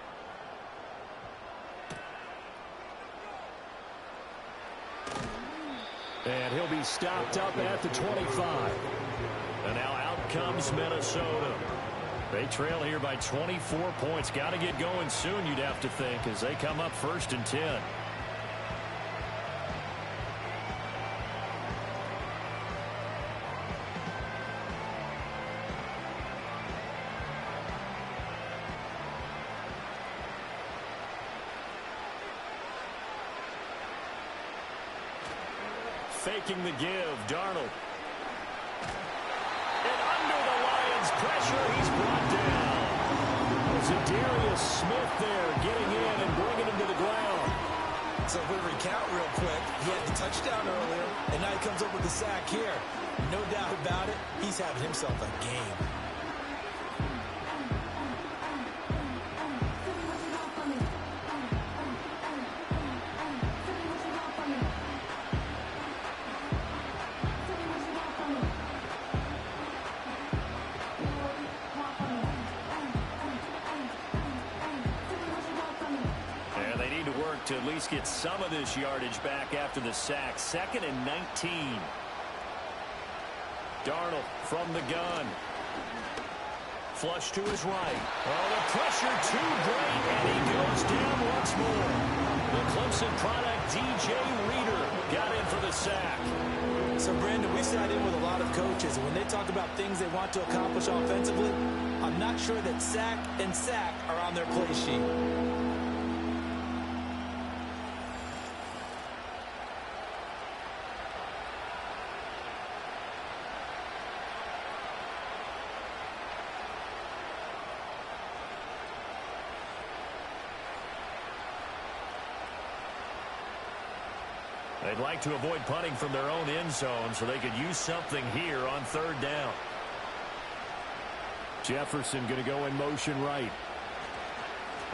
[SPEAKER 3] And he'll be stopped up at the 25.
[SPEAKER 1] And now out comes Minnesota. They trail here by 24 points. Got to get going soon, you'd have to think, as they come up 1st and 10. Faking the give, Darnold. And under the Lions' pressure, he's brought down.
[SPEAKER 3] Zadarius Smith there getting in and bringing him to the ground.
[SPEAKER 2] So if we recount real quick, he had the touchdown earlier, and now he comes up with the sack here. No doubt about it, he's having himself a game.
[SPEAKER 1] To at least get some of this yardage back after the sack. 2nd and 19. Darnold from the gun. Flush to his right. Oh, the pressure too great, and he goes down once more. The Clemson product, DJ Reader, got in for the sack.
[SPEAKER 2] So, Brandon, we sat in with a lot when they talk about things they want to accomplish offensively, I'm not sure that sack and sack are on their play sheet.
[SPEAKER 1] They'd like to avoid punting from their own end zone so they could use something here on 3rd down.
[SPEAKER 3] Jefferson going to go in motion right.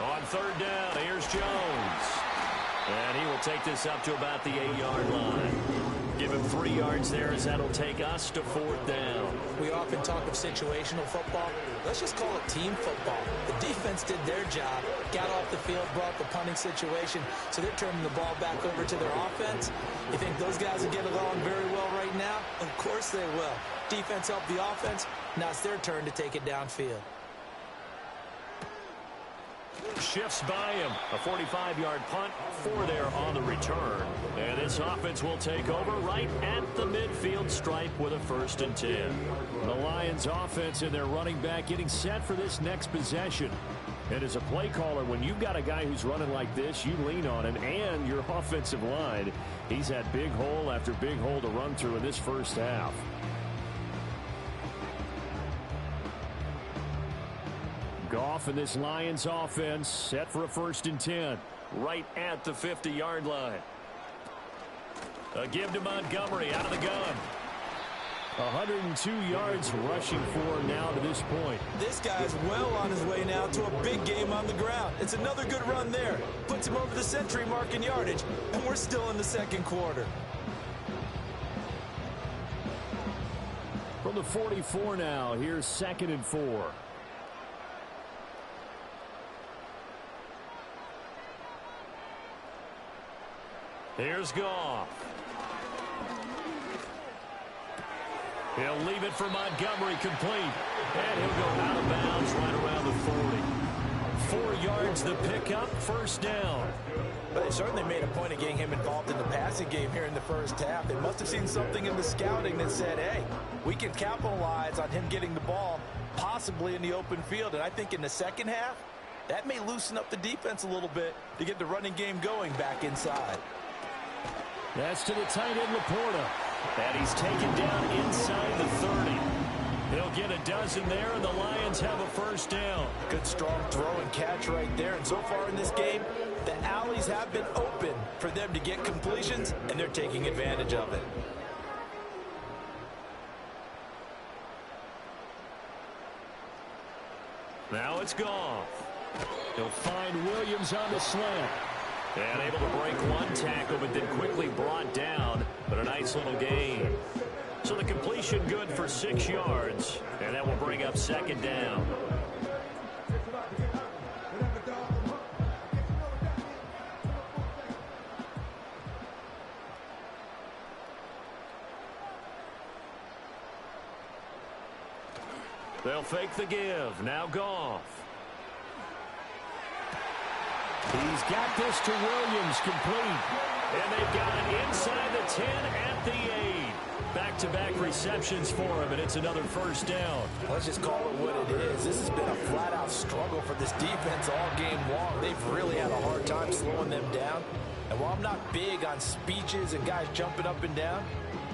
[SPEAKER 1] On 3rd down, here's Jones. And he will take this up to about the 8-yard line. Give him 3 yards there as that'll take us to 4th down.
[SPEAKER 2] We often talk of situational football. Let's just call it team football. The defense did their job, got off the field, brought the punting situation, so they're turning the ball back over to their offense. You think those guys will get along very well right now? Of course they will. Defense helped the offense. Now it's their turn to take it downfield.
[SPEAKER 1] Shifts by him. A 45-yard punt, 4 there on the return. And this offense will take over right at the midfield stripe with a 1st and 10.
[SPEAKER 3] The Lions offense and their running back getting set for this next possession. And as a play caller, when you've got a guy who's running like this, you lean on him and your offensive line. He's had big hole after big hole to run through in this first half. Goff and this Lions offense set for a 1st and 10.
[SPEAKER 1] Right at the 50-yard line. A give to Montgomery out of the gun.
[SPEAKER 3] 102 yards rushing for now to this point.
[SPEAKER 2] This guy's well on his way now to a big game on the ground. It's another good run there. Puts him over the century mark in yardage, and we're still in the 2nd quarter.
[SPEAKER 3] From the 44 now, here's 2nd and 4.
[SPEAKER 1] Here's Goff. He'll leave it for Montgomery complete. And he'll go out of bounds right around the 40. 4 yards the pickup, 1st down.
[SPEAKER 2] But they certainly made a point of getting him involved in the passing game here in the first half. They must have seen something in the scouting that said, hey, we can capitalize on him getting the ball possibly in the open field. And I think in the second half, that may loosen up the defense a little bit to get the running game going back inside.
[SPEAKER 3] That's to the tight end, Laporta.
[SPEAKER 1] And he's taken down inside the 30. He'll get a dozen there, and the Lions have a 1st down.
[SPEAKER 2] Good, strong throw and catch right there. And so far in this game, the alleys have been open for them to get completions, and they're taking advantage of it.
[SPEAKER 1] Now it's Goff.
[SPEAKER 3] He'll find Williams on the slant.
[SPEAKER 1] And able to break one tackle, but then quickly brought down. But a nice little gain. So the completion good for 6 yards. And that will bring up 2nd down. They'll fake the give. Now Goff.
[SPEAKER 3] He's got this to Williams, complete.
[SPEAKER 1] And they've got it inside the 10 at the 8. Back-to-back receptions for him, and it's another 1st down.
[SPEAKER 2] Let's just call it what it is. This has been a flat-out struggle for this defense all game long. They've really had a hard time slowing them down. And while I'm not big on speeches and guys jumping up and down,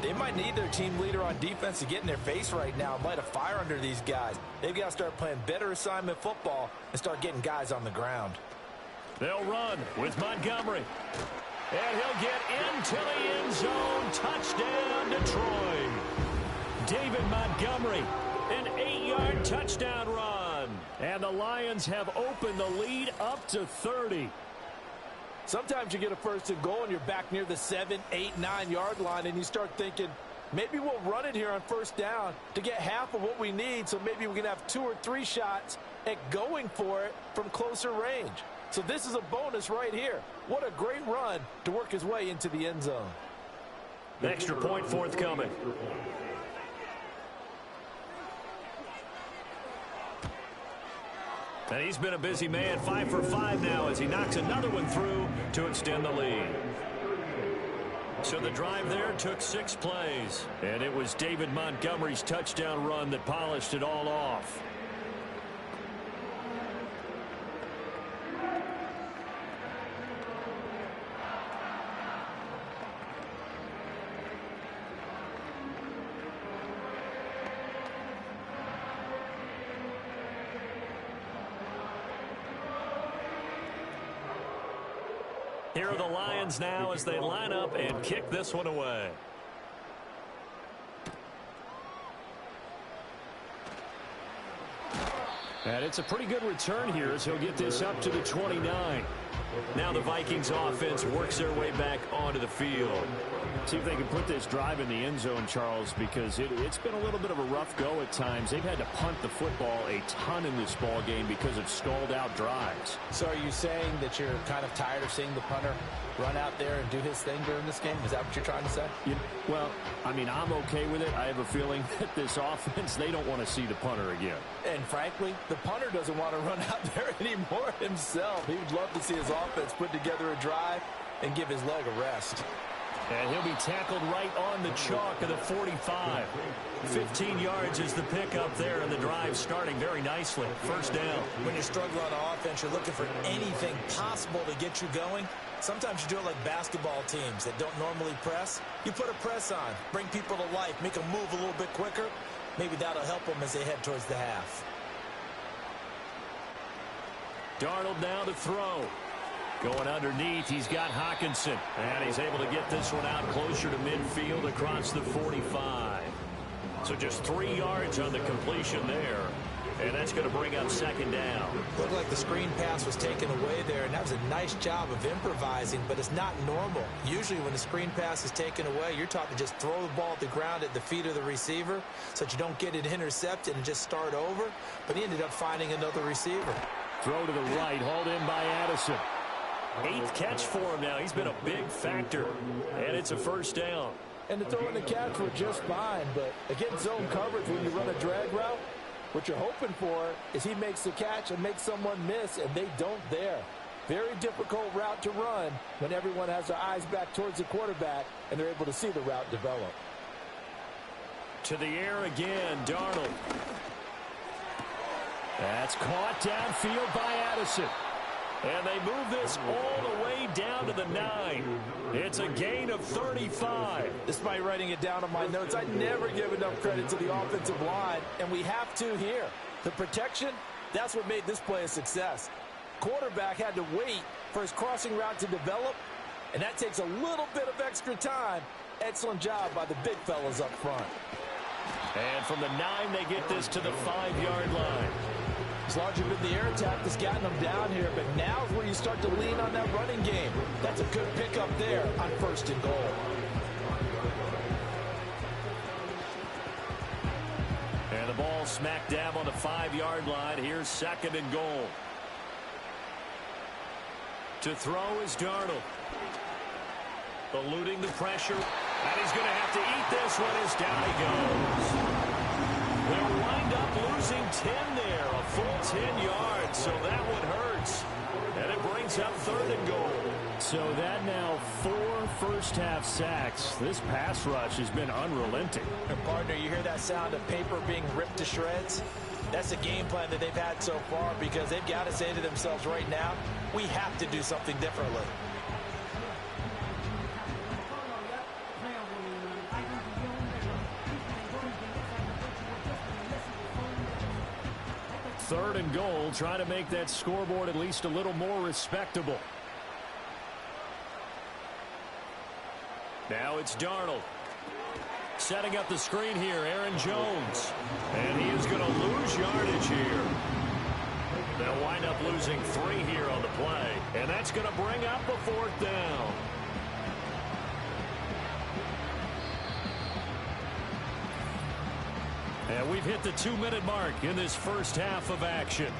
[SPEAKER 2] they might need their team leader on defense to get in their face right now and light a fire under these guys. They've got to start playing better assignment football and start getting guys on the ground.
[SPEAKER 1] They'll run with Montgomery. And he'll get into the end zone. Touchdown, Detroit. David Montgomery, an 8-yard touchdown run.
[SPEAKER 3] And the Lions have opened the lead up to 30.
[SPEAKER 2] Sometimes you get a 1st and goal and you're back near the 7, 8, 9-yard line, and you start thinking, maybe we'll run it here on 1st down to get half of what we need, so maybe we can have 2 or 3 shots at going for it from closer range. So this is a bonus right here. What a great run to work his way into the end zone.
[SPEAKER 1] The extra point forthcoming. And he's been a busy man, 5 for 5 now as he knocks another one through to extend the lead.
[SPEAKER 3] So the drive there took 6 plays, and it was David Montgomery's touchdown run that polished it all off. Here are the Lions now as they line up and kick this one away. And it's a pretty good return here as he'll get this up to the 29. Now the Vikings offense works their way back onto the field. See if they can put this drive in the end zone, Charles, because it's been a little bit of a rough go at times. They've had to punt the football a ton in this ball game because of stalled out drives.
[SPEAKER 2] So are you saying that you're kind of tired of seeing the punter run out there and do his thing during this game? Is that what you're trying to say?
[SPEAKER 3] Well, I mean, I'm okay with it. I have a feeling that this offense, they don't want to see the punter again.
[SPEAKER 2] And frankly, the punter doesn't want to run out there anymore himself. He would love to see his offense put together a drive and give his leg a rest.
[SPEAKER 3] And he'll be tackled right on the chalk of the 45. 15 yards is the pickup there, and the drive starting very nicely. First down.
[SPEAKER 2] When you struggle on offense, you're looking for anything possible to get you going. Sometimes you do it like basketball teams that don't normally press. You put a press on, bring people to life, make them move a little bit quicker. Maybe that'll help them as they head towards the half.
[SPEAKER 3] Darnold now to throw. Going underneath, he's got Hockenson. And he's able to get this one out closer to midfield across the 45. So just 3 yards on the completion there. And that's going to bring up second down.
[SPEAKER 2] Looked like the screen pass was taken away there, and that was a nice job of improvising, but it's not normal. Usually when the screen pass is taken away, you're taught to just throw the ball at the ground at the feet of the receiver so that you don't get it intercepted and just start over. But he ended up finding another receiver.
[SPEAKER 3] Throw to the right, hauled in by Addison. 8th catch for him now. He's been a big factor. And it's a first down.
[SPEAKER 2] And the throw and the catch were just fine, but against zone coverage when you run a drag route, what you're hoping for is he makes the catch and makes someone miss, and they don't there. Very difficult route to run when everyone has their eyes back towards the quarterback and they're able to see the route develop.
[SPEAKER 3] To the air again, Darnold. That's caught downfield by Addison. And they move this all the way down to the 9. It's a gain of 35.
[SPEAKER 2] Despite writing it down on my notes, I never give enough credit to the offensive line, and we have to here. The protection, that's what made this play a success. Quarterback had to wait for his crossing route to develop, and that takes a little bit of extra time. Excellent job by the big fellas up front.
[SPEAKER 3] And from the 9, they get this to the 5-yard line.
[SPEAKER 2] It's largely been the air attack that's gotten them down here, but now is where you start to lean on that running game. That's a good pickup there on 1st and goal.
[SPEAKER 3] And the ball smack dab on the 5-yard line. Here's 2nd and goal. To throw is Darnold. Eluding the pressure. And he's going to have to eat this one as down he goes. They'll wind up losing 10 there, a full 10 yards, so that one hurts. And it brings up 3rd and goal. So that now 4 first-half sacks. This pass rush has been unrelenting.
[SPEAKER 2] And partner, you hear that sound of paper being ripped to shreds? That's the game plan that they've had so far because they've got to say to themselves right now, we have to do something differently.
[SPEAKER 3] Third and goal, trying to make that scoreboard at least a little more respectable. Now it's Darnold. Setting up the screen here, Aaron Jones. And he is going to lose yardage here. They'll wind up losing 3 here on the play. And that's going to bring up a 4th down. And we've hit the 2-minute mark in this first half of action.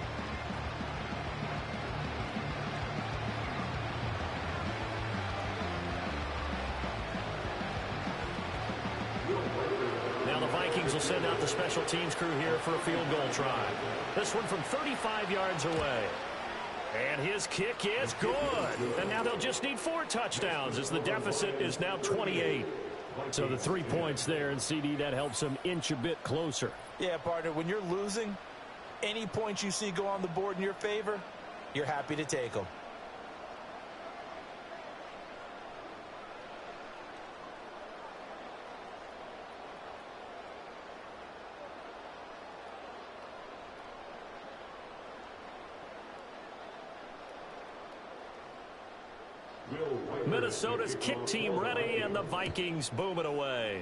[SPEAKER 3] Now the Vikings will send out the special teams crew here for a field goal try. This one from 35 yards away. And his kick is good. And now they'll just need 4 touchdowns as the deficit is now 28. So the 3 points there, and CD, that helps them inch a bit closer.
[SPEAKER 2] Yeah, partner, when you're losing, any points you see go on the board in your favor, you're happy to take them.
[SPEAKER 3] Minnesota's kick team ready, and the Vikings boom it away.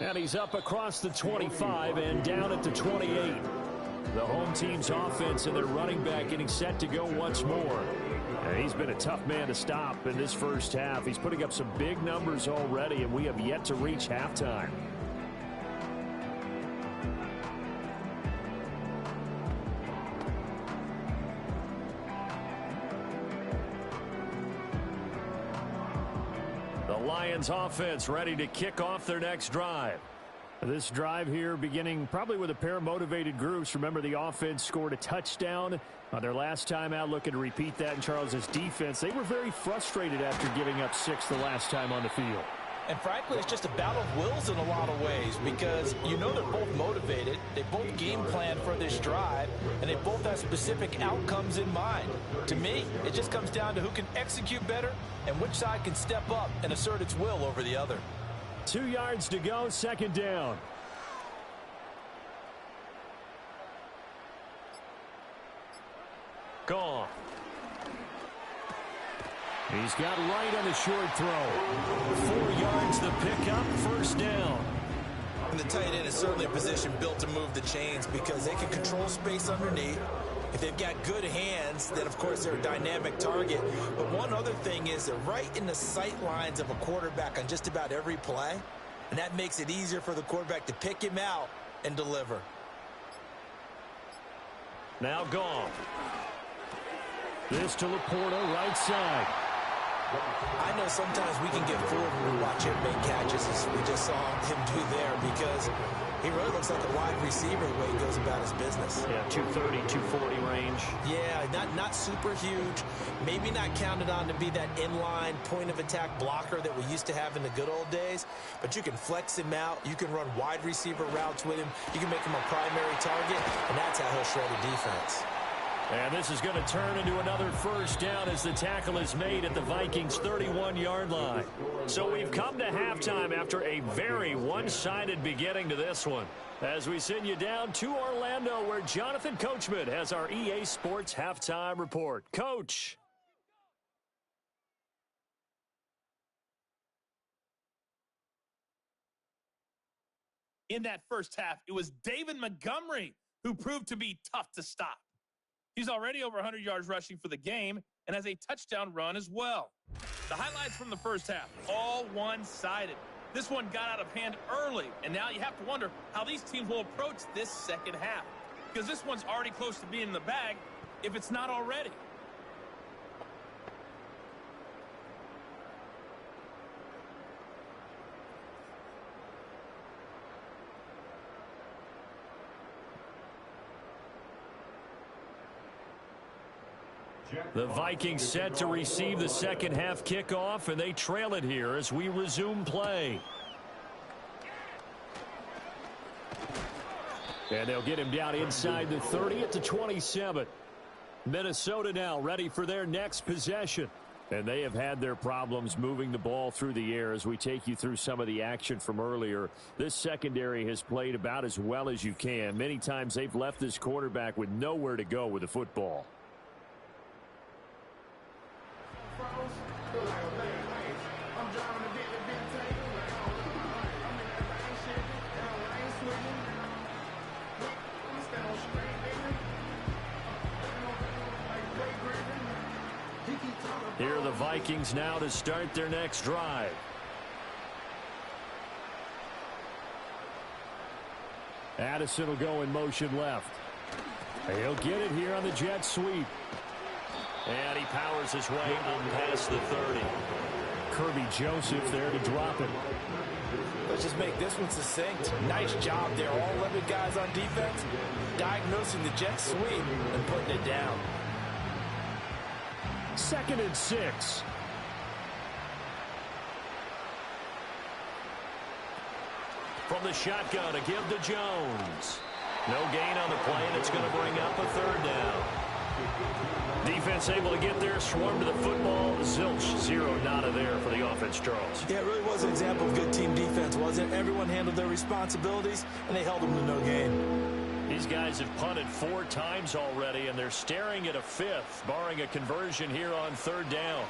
[SPEAKER 3] And he's up across the 25 and down at the 28. The home team's offense and their running back getting set to go once more. And he's been a tough man to stop in this first half. He's putting up some big numbers already, and we have yet to reach halftime. Lions offense ready to kick off their next drive. This drive here beginning probably with a pair of motivated groups. Remember, the offense scored a touchdown on their last time out, looking to repeat that in Charles's defense. They were very frustrated after giving up 6 the last time on the field.
[SPEAKER 2] And frankly, it's just a battle of wills in a lot of ways because you know they're both motivated, they both game plan for this drive, and they both have specific outcomes in mind. To me, it just comes down to who can execute better and which side can step up and assert its will over the other.
[SPEAKER 3] 2 yards to go, second down. Gone. He's got right on the short throw. 4 yards the pickup, first down.
[SPEAKER 2] And the tight end is certainly a position built to move the chains because they can control space underneath. If they've got good hands, then of course they're a dynamic target. But one other thing is they're right in the sight lines of a quarterback on just about every play. And that makes it easier for the quarterback to pick him out and deliver.
[SPEAKER 3] Now gone. This to Laporta, right side.
[SPEAKER 2] I know sometimes we can get fooled when we watch him make catches as we just saw him do there because he really looks like a wide receiver the way he goes about his business.
[SPEAKER 3] Yeah, 230, 240 range.
[SPEAKER 2] Yeah, not super huge. Maybe not counted on to be that inline point-of-attack blocker that we used to have in the good old days, but you can flex him out. You can run wide receiver routes with him. You can make him a primary target, and that's how he'll shred a defense.
[SPEAKER 3] And this is going to turn into another first down as the tackle is made at the Vikings' 31-yard line. So we've come to halftime after a very one-sided beginning to this one. As we send you down to Orlando, where Jonathan Coachman has our EA Sports halftime report. Coach.
[SPEAKER 4] In that first half, it was David Montgomery who proved to be tough to stop. He's already over 100 yards rushing for the game and has a touchdown run as well. The highlights from the first half, all one-sided. This one got out of hand early, and now you have to wonder how these teams will approach this second half, because this one's already close to being in the bag if it's not already.
[SPEAKER 3] The Vikings set to receive the second half kickoff, and they trail it here as we resume play. And they'll get him down inside the 30 at the 27. Minnesota now ready for their next possession. And they have had their problems moving the ball through the air as we take you through some of the action from earlier. This secondary has played about as well as you can. Many times they've left this quarterback with nowhere to go with the football. Here are the Vikings now to start their next drive. Addison will go in motion left. He'll get it here on the jet sweep. And he powers his way up past the 30. Kirby Joseph there to drop it.
[SPEAKER 2] Let's just make this one succinct. Nice job there. All 11 guys on defense diagnosing the jet sweep and putting it down.
[SPEAKER 3] 2nd and 6. From the shotgun, a give to Jones. No gain on the play, and it's going to bring up a 3rd down. Defense able to get there, swarm to the football. Zilch, 0 nada there for the offense, Charles.
[SPEAKER 2] Yeah, it really was an example of good team defense, wasn't it? Everyone handled their responsibilities, and they held them to no gain.
[SPEAKER 3] These guys have punted 4 times already, and they're staring at a 5th, barring a conversion here on 3rd down.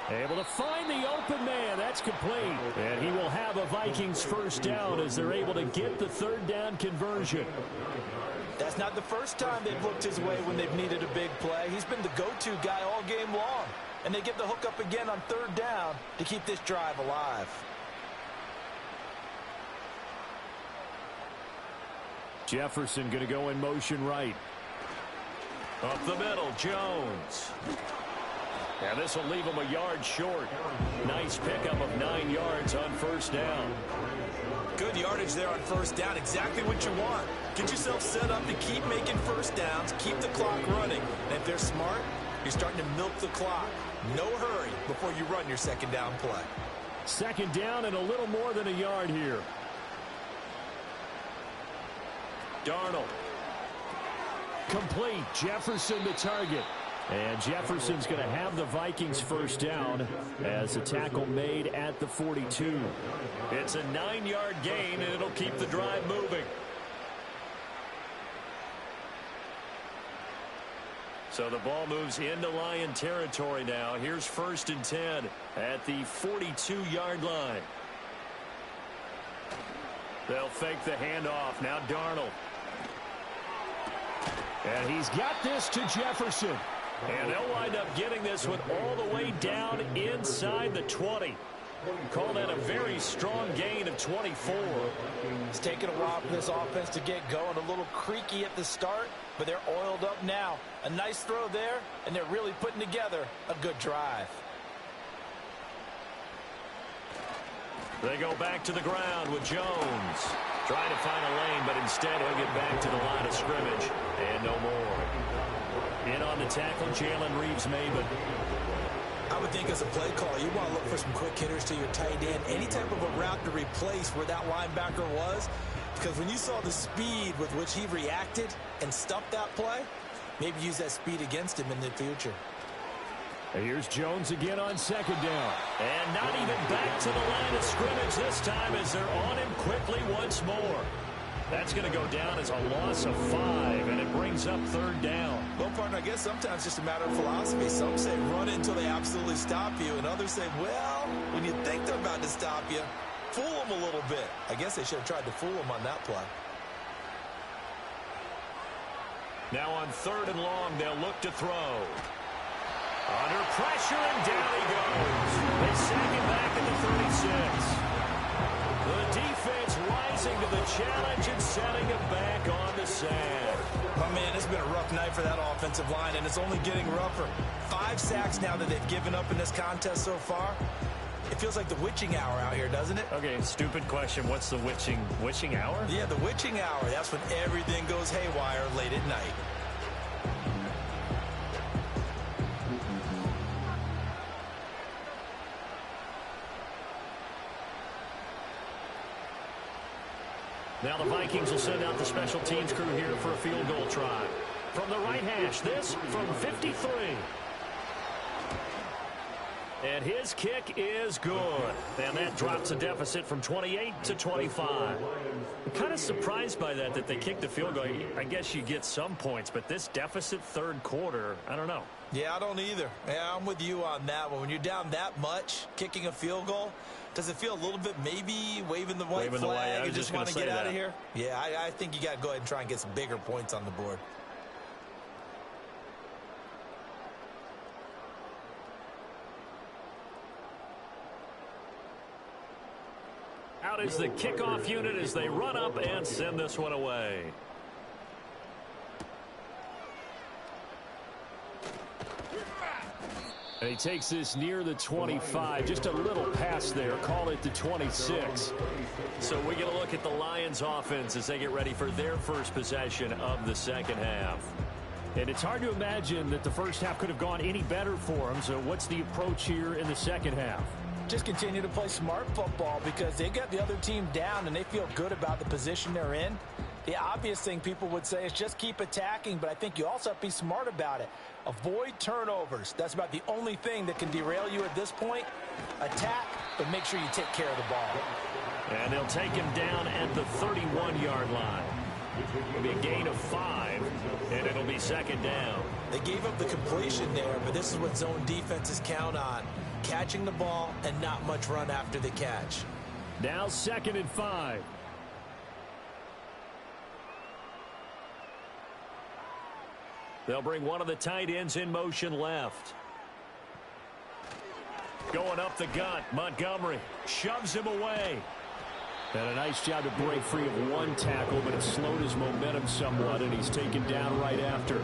[SPEAKER 3] Able to find the open man. That's complete. And he will have a Vikings 1st down as they're able to get the 3rd down conversion.
[SPEAKER 2] That's not the first time they've looked his way when they've needed a big play. He's been the go-to guy all game long. And they get the hook up again on 3rd down to keep this drive alive.
[SPEAKER 3] Jefferson going to go in motion right. Up the middle, Jones. And this will leave him a yard short. Nice pickup of 9 yards on 1st down.
[SPEAKER 2] Good yardage there on 1st down. Exactly what you want. Get yourself set up to keep making 1st downs, keep the clock running. And if they're smart, you're starting to milk the clock. No hurry before you run your 2nd down play.
[SPEAKER 3] 2nd down and a little more than a yard here. Darnold. Complete. Jefferson the target. And Jefferson's going to have the Vikings 1st down as a tackle made at the 42. It's a 9-yard gain, and it'll keep the drive moving. So the ball moves into Lion territory now. Here's 1st and 10 at the 42-yard line. They'll fake the handoff. Now Darnold. And he's got this to Jefferson. And they'll wind up getting this one all the way down inside the 20. Call that a very strong gain of 24.
[SPEAKER 2] It's taken a while for this offense to get going. A little creaky at the start, but they're oiled up now. A nice throw there, and they're really putting together a good drive.
[SPEAKER 3] They go back to the ground with Jones. Trying to find a lane, but instead he'll get back to the line of scrimmage. And no more. In on the tackle, Jalen Reeves-Maybin.
[SPEAKER 2] I would think as a play caller, you want to look for some quick hitters to your tight end. Any type of a route to replace where that linebacker was. Because when you saw the speed with which he reacted and stuffed that play, maybe use that speed against him in the future.
[SPEAKER 3] And here's Jones again on 2nd down. And not even back to the line of scrimmage this time as they're on him quickly once more. That's going to go down as a loss of 5, and it brings up 3rd down.
[SPEAKER 2] Well, partner, I guess sometimes it's just a matter of philosophy. Some say run it until they absolutely stop you, and others say, well, when you think they're about to stop you, fool them a little bit. I guess they should have tried to fool them on that play.
[SPEAKER 3] Now on 3rd and long, they'll look to throw. Under pressure, and down he goes. They sag him back at the 36. The defense rising to the challenge and setting him back on the sand.
[SPEAKER 2] My man, it's been a rough night for that offensive line, and it's only getting rougher. 5 sacks now that they've given up in this contest so far. It feels like the witching hour out here, doesn't it?
[SPEAKER 3] Okay, stupid question. What's the witching hour?
[SPEAKER 2] Yeah, the witching hour. That's when everything goes haywire late at night.
[SPEAKER 3] Now the Vikings will send out the special teams crew here for a field goal try. From the right hash, this from 53. And his kick is good. And that drops the deficit from 28 to 25. I'm kind of surprised by that they kicked the field goal. I guess you get some points, but this deficit 3rd quarter, I don't know.
[SPEAKER 2] Yeah, I don't either. Yeah, I'm with you on that one. When you're down that much, kicking a field goal, does it feel a little bit maybe waving the white flag and just want to get out of here? Yeah, I think you got to go ahead and try and get some bigger points on the board.
[SPEAKER 3] Out is the kickoff unit as they run up and send this one away. And he takes this near the 25. Just a little pass there. Call it the 26.
[SPEAKER 1] So we get a look at the Lions offense as they get ready for their first possession of the second half.
[SPEAKER 3] And it's hard to imagine that the first half could have gone any better for them. So what's the approach here in the second half?
[SPEAKER 2] Just continue to play smart football because they got the other team down and they feel good about the position they're in. The obvious thing people would say is just keep attacking, but I think you also have to be smart about it. Avoid turnovers. That's about the only thing that can derail you at this point. Attack, but make sure you take care of the ball.
[SPEAKER 1] And they'll take him down at the 31-yard line. It'll be a gain of 5, and it'll be second down.
[SPEAKER 2] They gave up the completion there, but this is what zone defenses count on. Catching the ball and not much run after the catch.
[SPEAKER 3] Now 2nd and 5.
[SPEAKER 1] They'll bring one of the tight ends in motion left. Going up the gut, Montgomery shoves him away.
[SPEAKER 3] And a nice job to break free of one tackle, but it slowed his momentum somewhat, and he's taken down right after.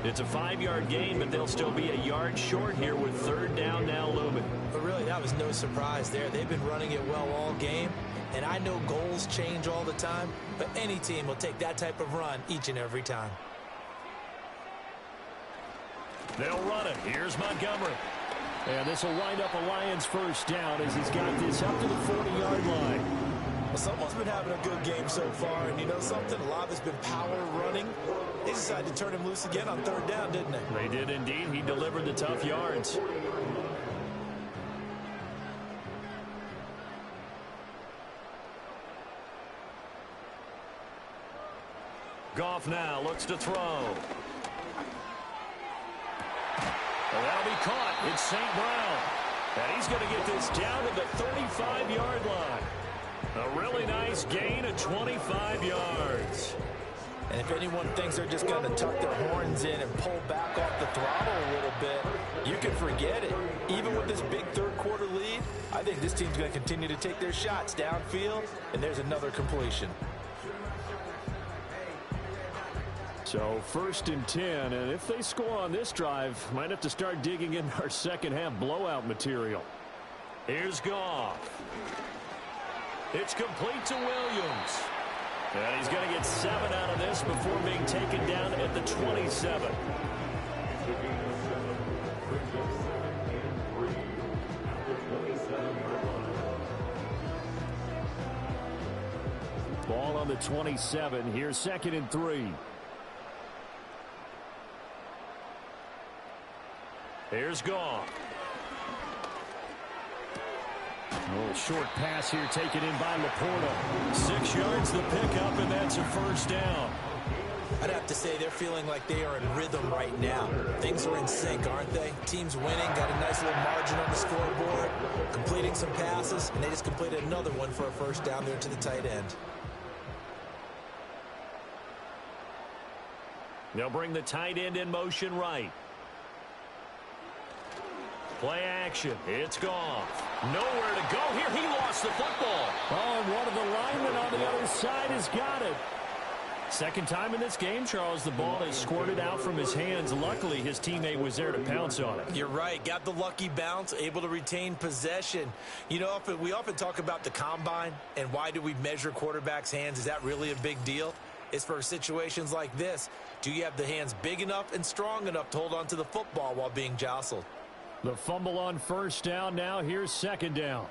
[SPEAKER 1] It's a 5-yard gain, but they'll still be a yard short here with 3rd down now looming.
[SPEAKER 2] But really, that was no surprise there. They've been running it well all game, and I know goals change all the time, but any team will take that type of run each and every time.
[SPEAKER 1] They'll run it. Here's Montgomery.
[SPEAKER 3] And this will wind up a Lions first down as he's got this up to the 40-yard line.
[SPEAKER 2] Well, someone's been having a good game so far, and you know something? A lot has been power running. They decided to turn him loose again on 3rd down, didn't they?
[SPEAKER 3] They did indeed. He delivered the tough yards.
[SPEAKER 1] Goff now looks to throw. Well, that'll be caught. It's St. Brown. And he's going to get this down to the 35-yard line. A really nice gain of 25 yards.
[SPEAKER 2] And if anyone thinks they're just going to tuck their horns in and pull back off the throttle a little bit, you can forget it. Even with this big 3rd quarter lead, I think this team's going to continue to take their shots downfield, and there's another completion.
[SPEAKER 3] So 1st and 10, and if they score on this drive, might have to start digging in our second half blowout material.
[SPEAKER 1] Here's Goff. It's complete to Williams. And he's going to get 7 out of this before being taken down at the 27.
[SPEAKER 3] Ball on the 27. Here's 2nd and 3.
[SPEAKER 1] Here's Goff.
[SPEAKER 3] A little short pass here taken in by Laporta.
[SPEAKER 1] 6 yards the pickup, and that's a first down.
[SPEAKER 2] I'd have to say they're feeling like they are in rhythm right now. Things are in sync, aren't they? Team's winning, got a nice little margin on the scoreboard, completing some passes, and they just completed another one for a first down there to the tight end.
[SPEAKER 1] They'll bring the tight end in motion right. Play action. It's Goff. Nowhere to go here. He lost the football.
[SPEAKER 3] Oh, and one of the linemen on the other side has got it. Second time in this game, Charles, the ball has squirted out from his hands. Luckily, his teammate was there to pounce on it.
[SPEAKER 2] You're right. Got the lucky bounce, able to retain possession. You know, we often talk about the combine and why do we measure quarterbacks' hands. Is that really a big deal? It's for situations like this. Do you have the hands big enough and strong enough to hold on to the football while being jostled?
[SPEAKER 3] The fumble on first down. Now here's 2nd down.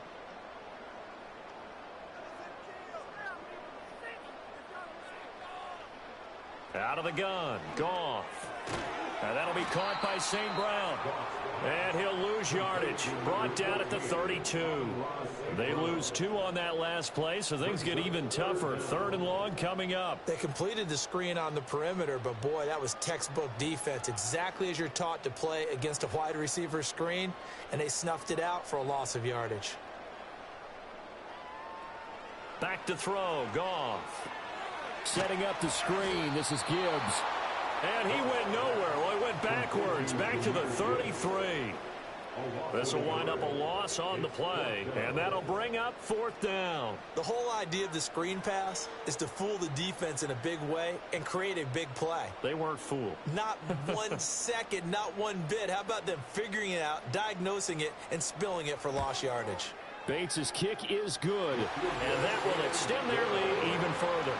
[SPEAKER 1] Out of the gun. Goff. And that'll be caught by St. Brown. And he'll lose yardage. Brought down at the 32. They lose 2 on that last play, so things get even tougher. 3rd and long coming up.
[SPEAKER 2] They completed the screen on the perimeter, but boy, that was textbook defense. Exactly as you're taught to play against a wide receiver screen, and they snuffed it out for a loss of yardage.
[SPEAKER 1] Back to throw. Goff.
[SPEAKER 3] Setting up the screen. This is Gibbs.
[SPEAKER 1] And he went nowhere. Well, he went backwards. Back to the 33.
[SPEAKER 3] This will wind up a loss on the play, and that'll bring up 4th down.
[SPEAKER 2] The whole idea of the screen pass is to fool the defense in a big way and create a big play.
[SPEAKER 3] They weren't fooled.
[SPEAKER 2] Not 1 second, not one bit. How about them figuring it out, diagnosing it, and spilling it for lost yardage?
[SPEAKER 3] Bates' kick is good, and that will extend their lead even further.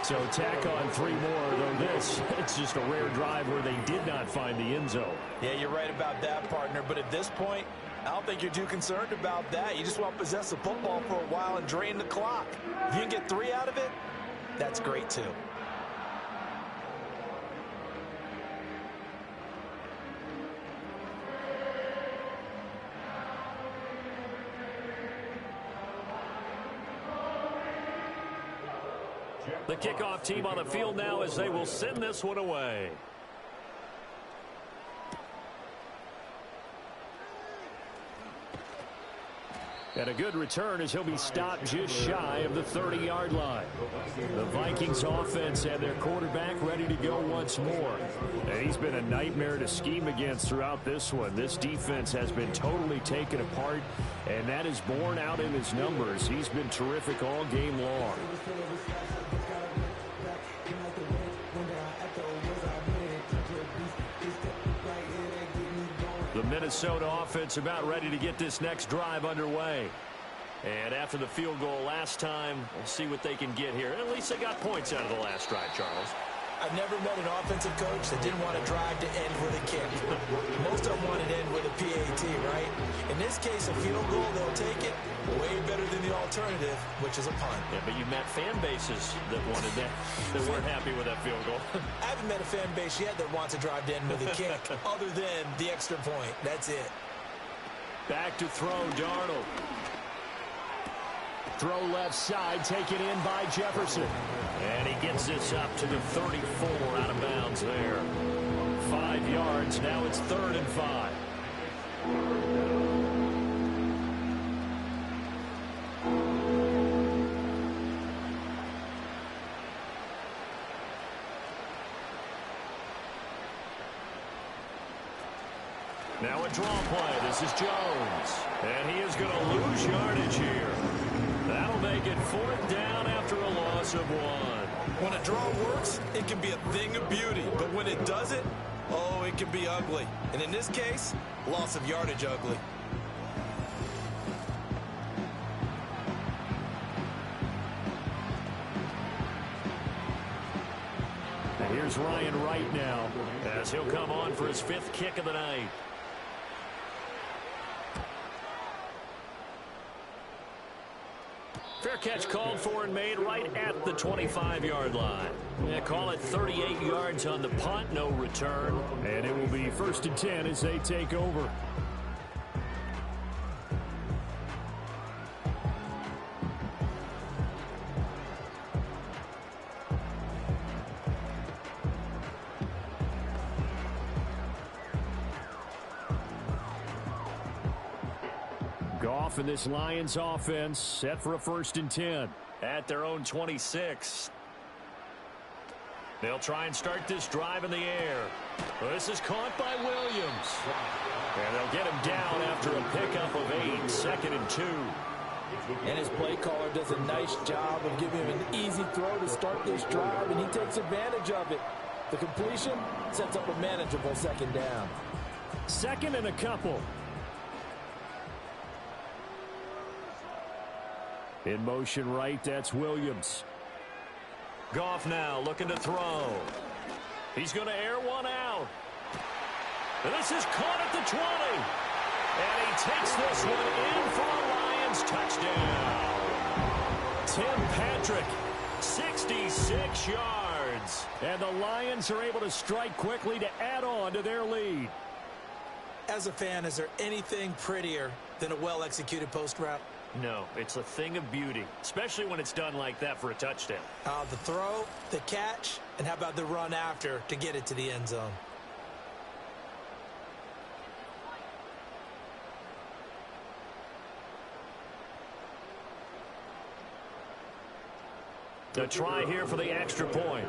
[SPEAKER 3] So tack on 3 more, though this, it's just a rare drive where they did not find the end zone.
[SPEAKER 2] Yeah, you're right about that, partner. But at this point, I don't think you're too concerned about that. You just want to possess the football for a while and drain the clock. If you can get 3 out of it, that's great too.
[SPEAKER 3] The kickoff team on the field now as they will send this one away. And a good return as he'll be stopped just shy of the 30-yard line. The Vikings offense and their quarterback ready to go once more. And he's been a nightmare to scheme against throughout this one. This defense has been totally taken apart, and that is borne out in his numbers. He's been terrific all game long. The Minnesota offense about ready to get this next drive underway. And after the field goal last time, we'll see what they can get here. At least they got points out of the last drive, Charles.
[SPEAKER 2] I've never met an offensive coach that didn't want to drive to end with a kick. Most of them want to end with a PAT, right? In this case, a field goal, they'll take it way better than the alternative, which is a punt.
[SPEAKER 3] Yeah, but you met fan bases that wanted that, that weren't happy with that field goal.
[SPEAKER 2] I haven't met a fan base yet that wants to drive to end with a kick, other than the extra point. That's it.
[SPEAKER 3] Back to throw, Darnold. Throw left side, taken in by Jefferson. And he gets this up to the 34, out of bounds there. 5 yards, now it's 3rd and 5. Now a draw play. This is Jones. And he is going to lose yardage here. That'll make it 4th down after a loss of 1.
[SPEAKER 2] When a draw works, it can be a thing of beauty. But when it doesn't, oh, it can be ugly. And in this case, loss of yardage ugly.
[SPEAKER 3] And here's Ryan Wright now as he'll come on for his 5th kick of the night. Fair catch called for and made right at the 25-yard line. Yeah, call it 38 yards on the punt, no return. And it will be 1st and 10 as they take over. Goff and this Lions offense set for a 1st and 10 at their own 26. They'll try and start this drive in the air. This is caught by Williams. And they'll get him down after a pickup of 8, 2nd and 2.
[SPEAKER 2] And his play caller does a nice job of giving him an easy throw to start this drive, and he takes advantage of it. The completion sets up a manageable 2nd down.
[SPEAKER 3] 2nd and a couple. In motion right, that's Williams. Goff now looking to throw. He's going to air one out. And this is caught at the 20. And he takes this one in for a Lions touchdown. Tim Patrick, 66 yards. And the Lions are able to strike quickly to add on to their lead.
[SPEAKER 2] As a fan, is there anything prettier than a well-executed post route?
[SPEAKER 3] No, it's a thing of beauty, especially when it's done like that for a touchdown.
[SPEAKER 2] The throw, the catch, and how about the run after to get it to the end zone?
[SPEAKER 3] A try here for the extra point.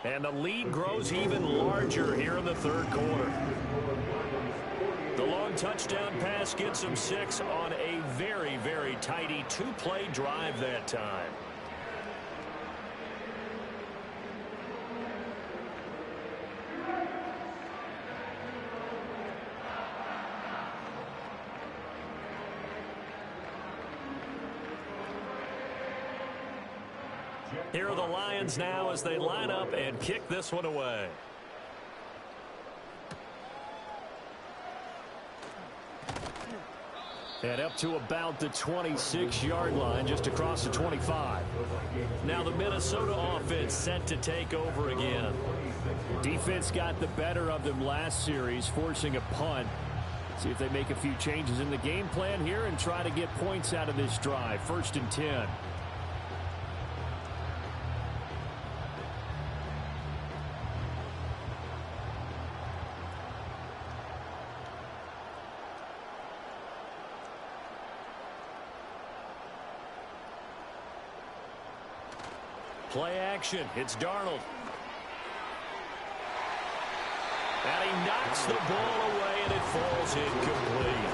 [SPEAKER 3] And the lead grows even larger here in the third quarter. The long touchdown pass gets them 6 on a very, very tidy 2-play drive that time. Here are the Lions now as they line up and kick this one away. And up to about the 26-yard line, just across the 25. Now the Minnesota offense set to take over again. Defense got the better of them last series, forcing a punt. See if they make a few changes in the game plan here and try to get points out of this drive. 1st and 10. Play action. It's Darnold. And he knocks the ball away, and it falls incomplete.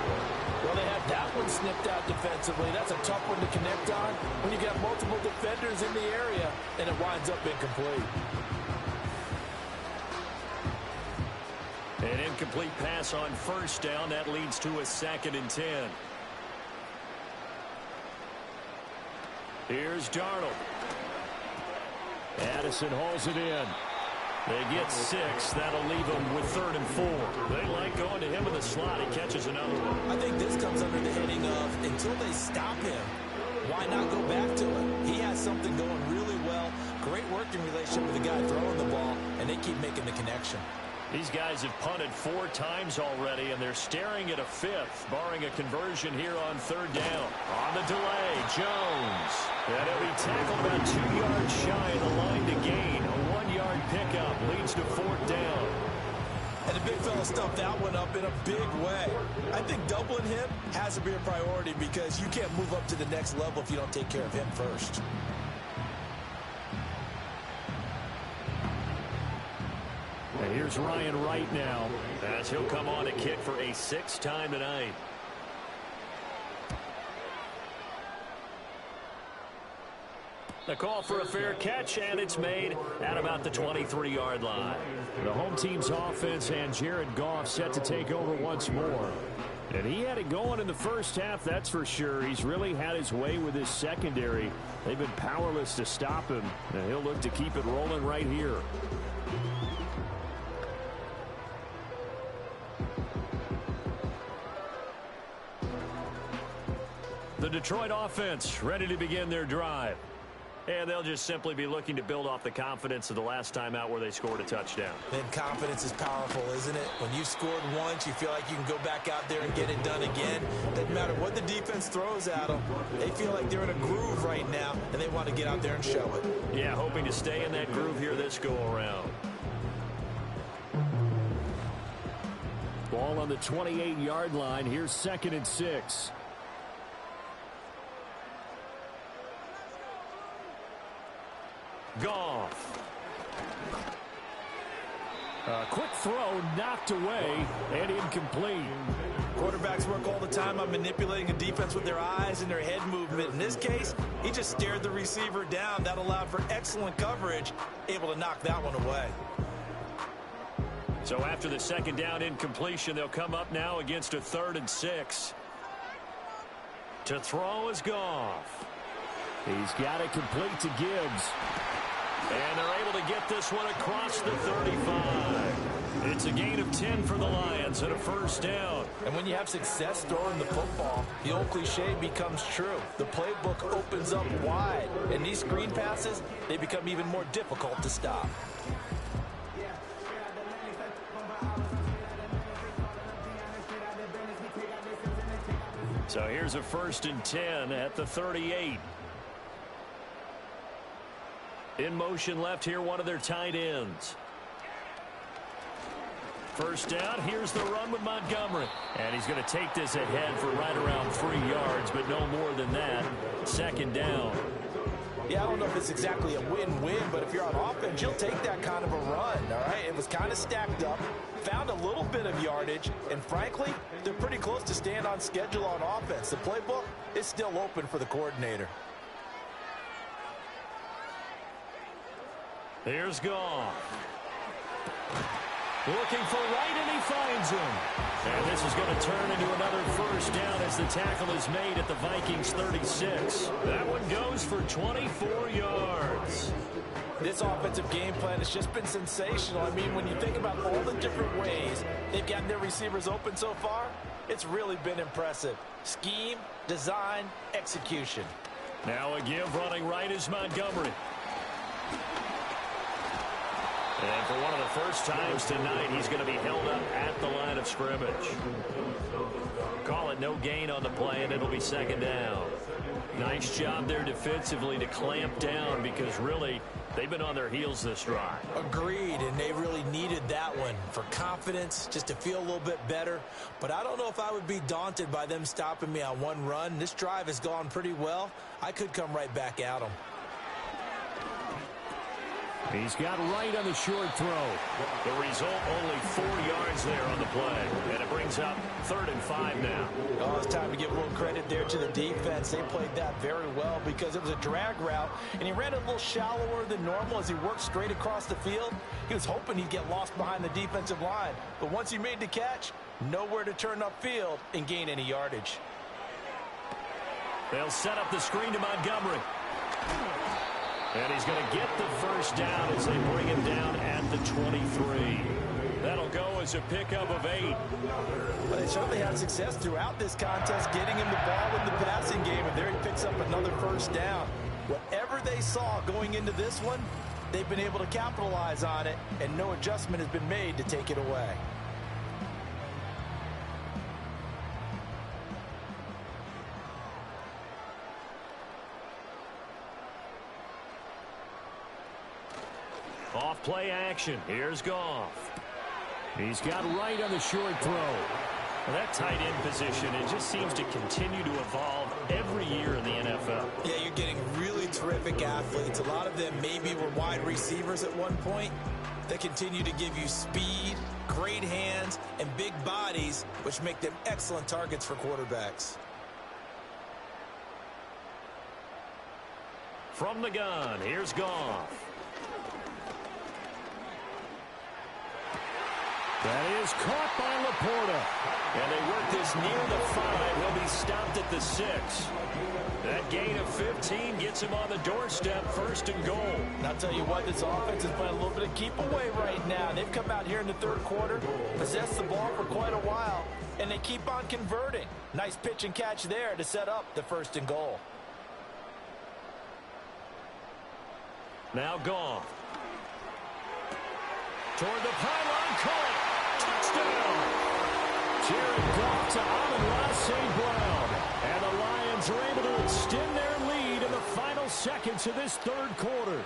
[SPEAKER 2] Well, they have that one snipped out defensively. That's a tough one to connect on when you got multiple defenders in the area, and it winds up incomplete.
[SPEAKER 3] An incomplete pass on 1st down. That leads to a 2nd and 10. Here's Darnold. Addison hauls it in. They get 6. That'll leave them with 3rd and 4. They like going to him in the slot. He catches another one.
[SPEAKER 2] I think this comes under the heading of until they stop him, why not go back to it? He has something going really well. Great working relationship with the guy throwing the ball, and they keep making the connection.
[SPEAKER 3] These guys have punted 4 times already, and they're staring at a 5th, barring a conversion here on 3rd down. On the delay, Jones. And he'll be tackled about 2 yards shy of the line to gain. A 1-yard pickup leads to 4th down.
[SPEAKER 2] And the big fella stuffed that one up in a big way. I think doubling him has to be a priority because you can't move up to the next level if you don't take care of him first.
[SPEAKER 3] And here's Ryan Wright now as he'll come on to kick for a 6th time tonight. The call for a fair catch, and it's made at about the 23-yard line. The home team's offense and Jared Goff set to take over once more. And he had it going in the first half, that's for sure. He's really had his way with his secondary. They've been powerless to stop him, and he'll look to keep it rolling right here. The Detroit offense ready to begin their drive. And they'll just simply be looking to build off the confidence of the last time out where they scored a touchdown.
[SPEAKER 2] And confidence is powerful, isn't it? When you've scored once, you feel like you can go back out there and get it done again. Doesn't matter what the defense throws at them. They feel like they're in a groove right now, and they want to get out there and show it.
[SPEAKER 3] Yeah, hoping to stay in that groove here this go-around. Ball on the 28-yard line. Here's 2nd and 6. Goff. A quick throw knocked away and incomplete.
[SPEAKER 2] Quarterbacks work all the time on manipulating a defense with their eyes and their head movement. In this case, he just stared the receiver down. That allowed for excellent coverage, able to knock that one away.
[SPEAKER 3] So after the 2nd down incompletion, they'll come up now against a 3rd and 6. To throw is Goff. He's got it complete to Gibbs. And they're able to get this one across the 35. It's a gain of 10 for the Lions and a 1st down.
[SPEAKER 2] And when you have success throwing the football, the old cliche becomes true. The playbook opens up wide. And these screen passes, they become even more difficult to stop.
[SPEAKER 3] So here's a 1st and 10 at the 38. In motion left here, one of their tight ends. 1st down, here's the run with Montgomery. And he's going to take this ahead for right around 3 yards, but no more than that. 2nd down.
[SPEAKER 2] Yeah, I don't know if it's exactly a win-win, but if you're on offense, you'll take that kind of a run, all right? It was kind of stacked up, found a little bit of yardage, and frankly, they're pretty close to staying on schedule on offense. The playbook is still open for the coordinator.
[SPEAKER 3] Here's Goff. Looking for Wright, and he finds him. And this is going to turn into another first down as the tackle is made at the Vikings 36. That one goes for 24 yards.
[SPEAKER 2] This offensive game plan has just been sensational. I mean, when you think about all the different ways they've gotten their receivers open so far, it's really been impressive. Scheme, design, execution.
[SPEAKER 3] Now a give running right is Montgomery. And for one of the first times tonight, he's going to be held up at the line of scrimmage. Call it no gain on the play, and it'll be second down. Nice job there defensively to clamp down because really they've been on their heels this drive.
[SPEAKER 2] Agreed, and they really needed that one for confidence, just to feel a little bit better. But I don't know if I would be daunted by them stopping me on one run. This drive has gone pretty well. I could come right back at them.
[SPEAKER 3] He's got Wright on the short throw. The result, only 4 yards there on the play. And it brings up 3rd and 5 now.
[SPEAKER 2] Oh, it's time to give a little credit there to the defense. They played that very well because it was a drag route, and he ran a little shallower than normal as he worked straight across the field. He was hoping he'd get lost behind the defensive line. But once he made the catch, nowhere to turn upfield and gain any yardage.
[SPEAKER 3] They'll set up the screen to Montgomery. And he's going to get the first down as they bring him down at the 23. That'll go as a pickup of 8.
[SPEAKER 2] Well, they certainly had success throughout this contest, getting him the ball in the passing game, and there he picks up another first down. Whatever they saw going into this one, they've been able to capitalize on it, and no adjustment has been made to take it away.
[SPEAKER 3] Off play action. Here's Goff. He's got Wright on the short throw. Well, that tight end position, it just seems to continue to evolve every year in the NFL.
[SPEAKER 2] Yeah, you're getting really terrific athletes. A lot of them maybe were wide receivers at one point. They continue to give you speed, great hands, and big bodies, which make them excellent targets for quarterbacks.
[SPEAKER 3] From the gun, here's Goff. That is caught by Laporta. And they work this near the 5. He'll be stopped at the 6. That gain of 15 gets him on the doorstep, 1st and goal.
[SPEAKER 2] And I'll tell you what, this offense is playing a little bit of keep away right now. They've come out here in the 3rd quarter, possessed the ball for quite a while, and they keep on converting. Nice pitch and catch there to set up the 1st and goal.
[SPEAKER 3] Now Goff. Toward the pylon, caught. Touchdown. Jared Goff to Amon-Ra St. Brown. And the Lions are able to extend their lead in the final seconds of this 3rd quarter.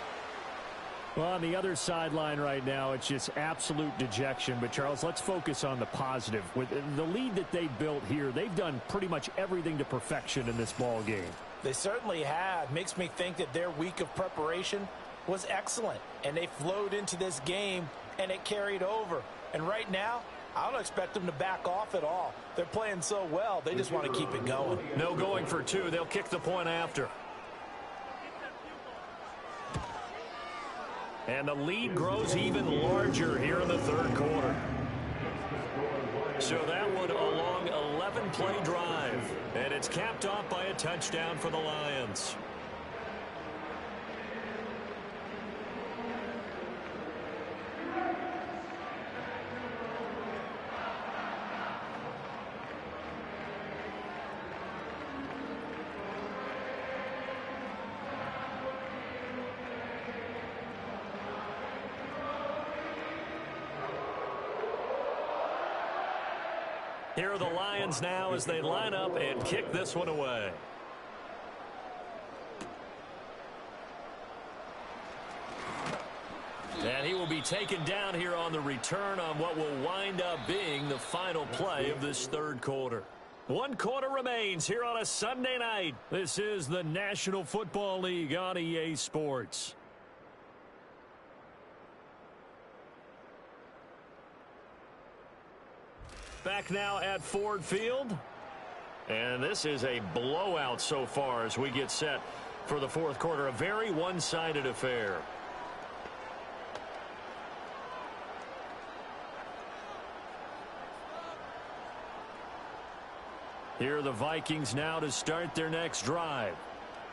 [SPEAKER 3] Well, on the other sideline right now, it's just absolute dejection. But, Charles, let's focus on the positive. With the lead that they built here, they've done pretty much everything to perfection in this ball game.
[SPEAKER 2] They certainly have. Makes me think that their week of preparation was excellent. And they flowed into this game, and it carried over. And right now, I don't expect them to back off at all. They're playing so well, they just want to keep it going.
[SPEAKER 3] No going for 2. They'll kick the point after. And the lead grows even larger here in the 3rd quarter. So that one a long 11-play drive. And it's capped off by a touchdown for the Lions. Here are the Lions now as they line up and kick this one away. And he will be taken down here on the return on what will wind up being the final play of this 3rd quarter. 1 quarter remains here on a Sunday night. This is the National Football League on EA Sports. Back now at Ford Field. And this is a blowout so far as we get set for the fourth quarter. A very one-sided affair. Here are the Vikings now to start their next drive.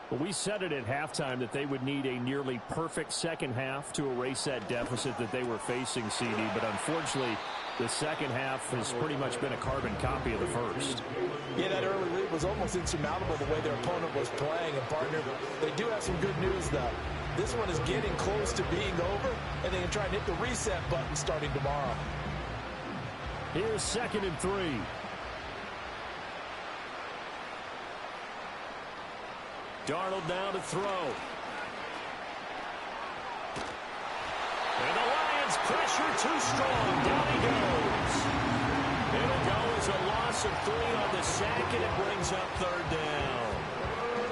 [SPEAKER 3] Well, we said it at halftime that they would need a nearly perfect second half to erase that deficit that they were facing, CD. But unfortunately, the second half has pretty much been a carbon copy of the first.
[SPEAKER 2] Yeah, that early lead was almost insurmountable the way their opponent was playing. And, partner, they do have some good news, though. This one is getting close to being over, and they can try and hit the reset button starting tomorrow.
[SPEAKER 3] Here's 2nd and 3. Darnold now to throw. And the Lions pressure too strong. Down he goes. It'll go as a loss of 3 on the sack, and it brings up 3rd down.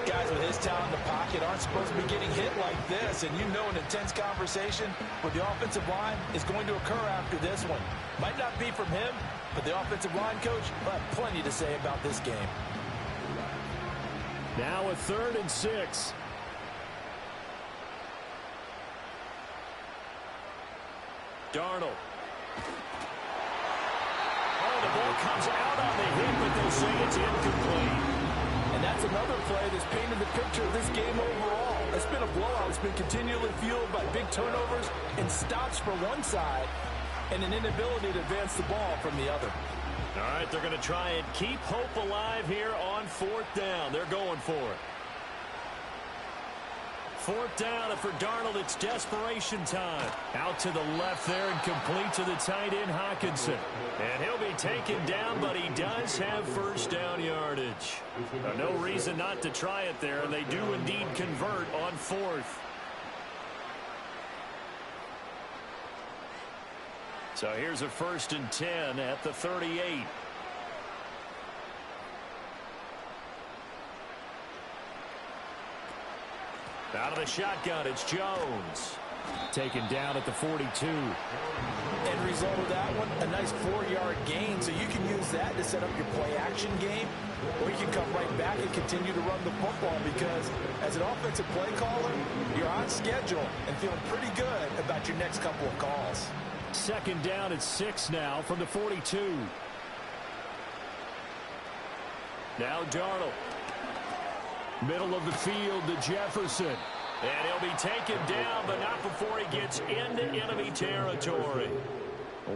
[SPEAKER 2] Guys with his talent in the pocket aren't supposed to be getting hit like this, and you know an intense conversation with the offensive line is going to occur after this one. Might not be from him, but the offensive line coach will have plenty to say about this game.
[SPEAKER 3] Now a 3rd and 6. Darnold. Oh, the ball comes out on the hit, but they say it's incomplete.
[SPEAKER 2] And that's another play that's painted the picture of this game overall. It's been a blowout. It's been continually fueled by big turnovers and stops for one side and an inability to advance the ball from the other.
[SPEAKER 3] All right, they're going to try and keep hope alive here on 4th down. They're going for it. 4th down, and for Darnold, it's desperation time. Out to the left there and complete to the tight end, Hockenson. And he'll be taken down, but he does have 1st down yardage. No reason not to try it there, and they do indeed convert on 4th. So here's a 1st and 10 at the 38. Out of the shotgun, it's Jones. Taken down at the 42.
[SPEAKER 2] End result of that one, a nice 4-yard gain. So you can use that to set up your play-action game, or you can come right back and continue to run the football because as an offensive play caller, you're on schedule and feeling pretty good about your next couple of calls.
[SPEAKER 3] 2nd down at 6 now from the 42. Now Darnold. Middle of the field to Jefferson. And he'll be taken down, but not before he gets into enemy territory.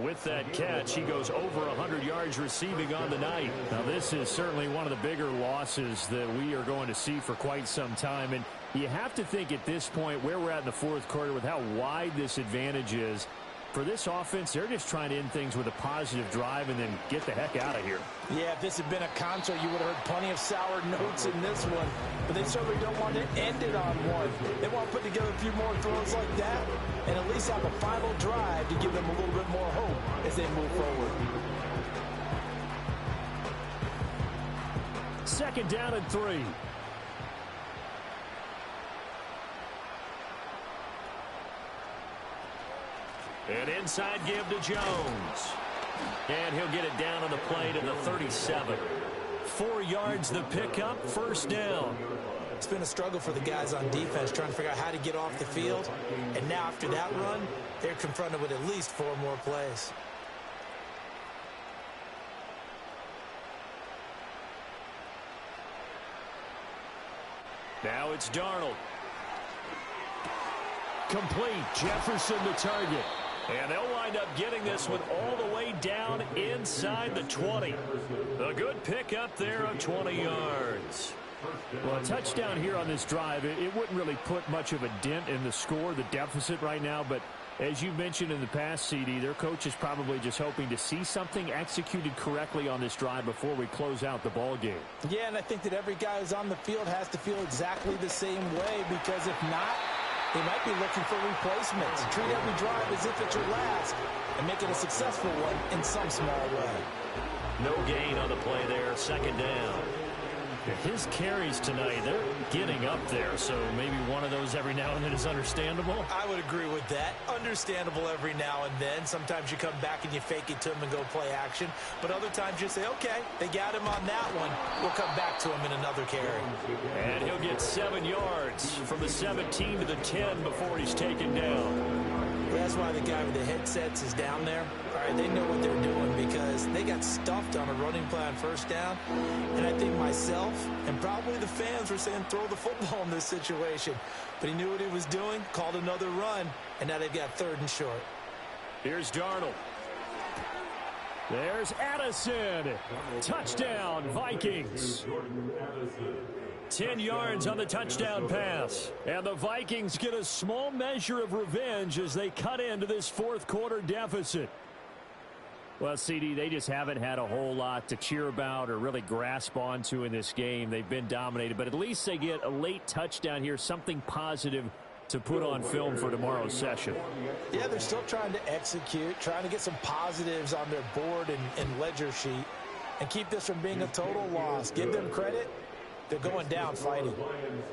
[SPEAKER 3] With that catch, he goes over 100 yards receiving on the night. Now, this is certainly one of the bigger losses that we are going to see for quite some time. And you have to think at this point where we're at in the fourth quarter with how wide this advantage is. For this offense, they're just trying to end things with a positive drive and then get the heck out of here.
[SPEAKER 2] Yeah, if this had been a concert, you would have heard plenty of sour notes in this one. But they certainly don't want to end it on one. They want to put together a few more throws like that and at least have a final drive to give them a little bit more hope as they move forward.
[SPEAKER 3] 2nd down and 3. An inside give to Jones. And he'll get it down on the play to the 37. 4 yards the pickup, 1st down.
[SPEAKER 2] It's been a struggle for the guys on defense trying to figure out how to get off the field. And now after that run, they're confronted with at least 4 more plays.
[SPEAKER 3] Now it's Darnold. Complete. Jefferson the target. And they'll wind up getting this one all the way down inside the 20. A good pickup there of 20 yards. Well, a touchdown here on this drive, it wouldn't really put much of a dent in the score, the deficit right now. But as you mentioned in the past, CD, their coach is probably just hoping to see something executed correctly on this drive before we close out the ball game.
[SPEAKER 2] Yeah, and I think that every guy who's on the field has to feel exactly the same way because if not, They might be looking for replacements. Treat every drive as if it's your last and make it a successful one in some small way.
[SPEAKER 1] No gain on the play there. Second down.
[SPEAKER 3] His carries tonight, they're getting up there, so maybe one of those every now and then is understandable.
[SPEAKER 2] I would agree with that. Understandable every now and then. Sometimes you come back and you fake it to him and go play action. But other times you say, okay, they got him on that one. We'll come back to him in another carry.
[SPEAKER 3] And he'll get 7 yards from the 17 to the 10 before he's taken down.
[SPEAKER 2] That's why the guy with the headsets is down there. All right, they know what they're doing because they got stuffed on a running play on first down. And I think myself and probably the fans were saying throw the football in this situation. But he knew what he was doing, called another run, and now they've got 3rd and short.
[SPEAKER 3] Here's Darnold. There's Addison. Touchdown, Vikings. 10 yards on the touchdown pass. And the Vikings get a small measure of revenge as they cut into this 4th quarter deficit. Well, CD, they just haven't had a whole lot to cheer about or really grasp onto in this game. They've been dominated, but at least they get a late touchdown here, something positive to put on film for tomorrow's session.
[SPEAKER 2] Yeah, they're still trying to execute, trying to get some positives on their board and ledger sheet and keep this from being a total loss. Give them credit. They're going down fighting.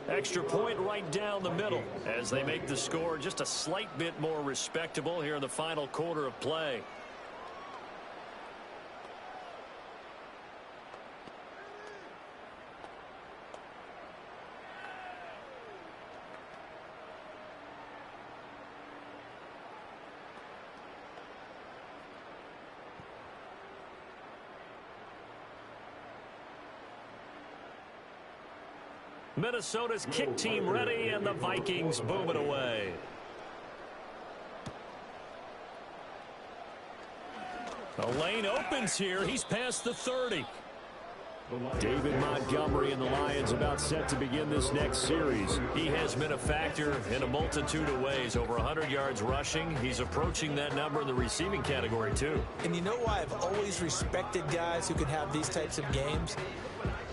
[SPEAKER 3] Extra point right down the middle as they make the score just a slight bit more respectable here in the final quarter of play. Minnesota's kick team ready, and the Vikings booming away. The lane opens here. He's past the 30. David Montgomery and the Lions about set to begin this next series.
[SPEAKER 1] He has been a factor in a multitude of ways. Over 100 yards rushing. He's approaching that number in the receiving category, too.
[SPEAKER 2] And you know why I've always respected guys who can have these types of games?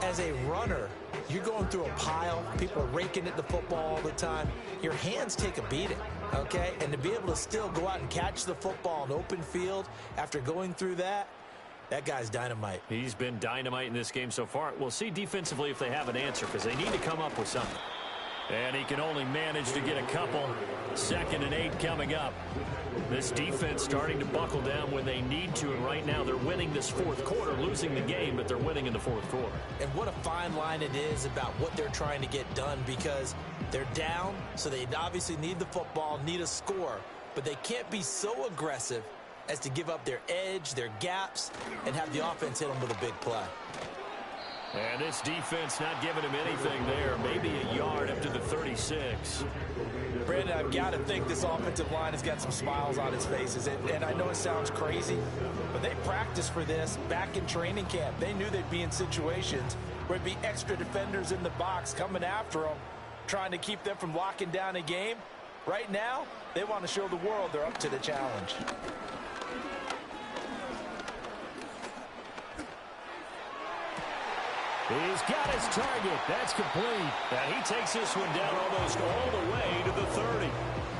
[SPEAKER 2] As a runner, you're going through a pile. People are raking at the football all the time. Your hands take a beating, okay? And to be able to still go out and catch the football in open field after going through that, that guy's dynamite.
[SPEAKER 1] He's been dynamite in this game so far. We'll see defensively if they have an answer because they need to come up with something.
[SPEAKER 3] And he can only manage to get a couple. 2nd and 8 coming up. This defense starting to buckle down when they need to, and right now they're winning this 4th quarter, losing the game, but they're winning in the 4th quarter.
[SPEAKER 2] And what a fine line it is about what they're trying to get done because they're down, so they obviously need the football, need a score, but they can't be so aggressive as to give up their edge, their gaps, and have the offense hit them with a big play.
[SPEAKER 3] And this defense not giving him anything there. Maybe a yard up to the 36.
[SPEAKER 2] Brandon, I've got to think this offensive line has got some smiles on its faces. And I know it sounds crazy, but they practiced for this back in training camp. They knew they'd be in situations where there'd be extra defenders in the box coming after them, trying to keep them from locking down a game. Right now, they want to show the world they're up to the challenge.
[SPEAKER 3] He's got his target. That's complete.
[SPEAKER 1] And he takes this one down almost all the way to the 30.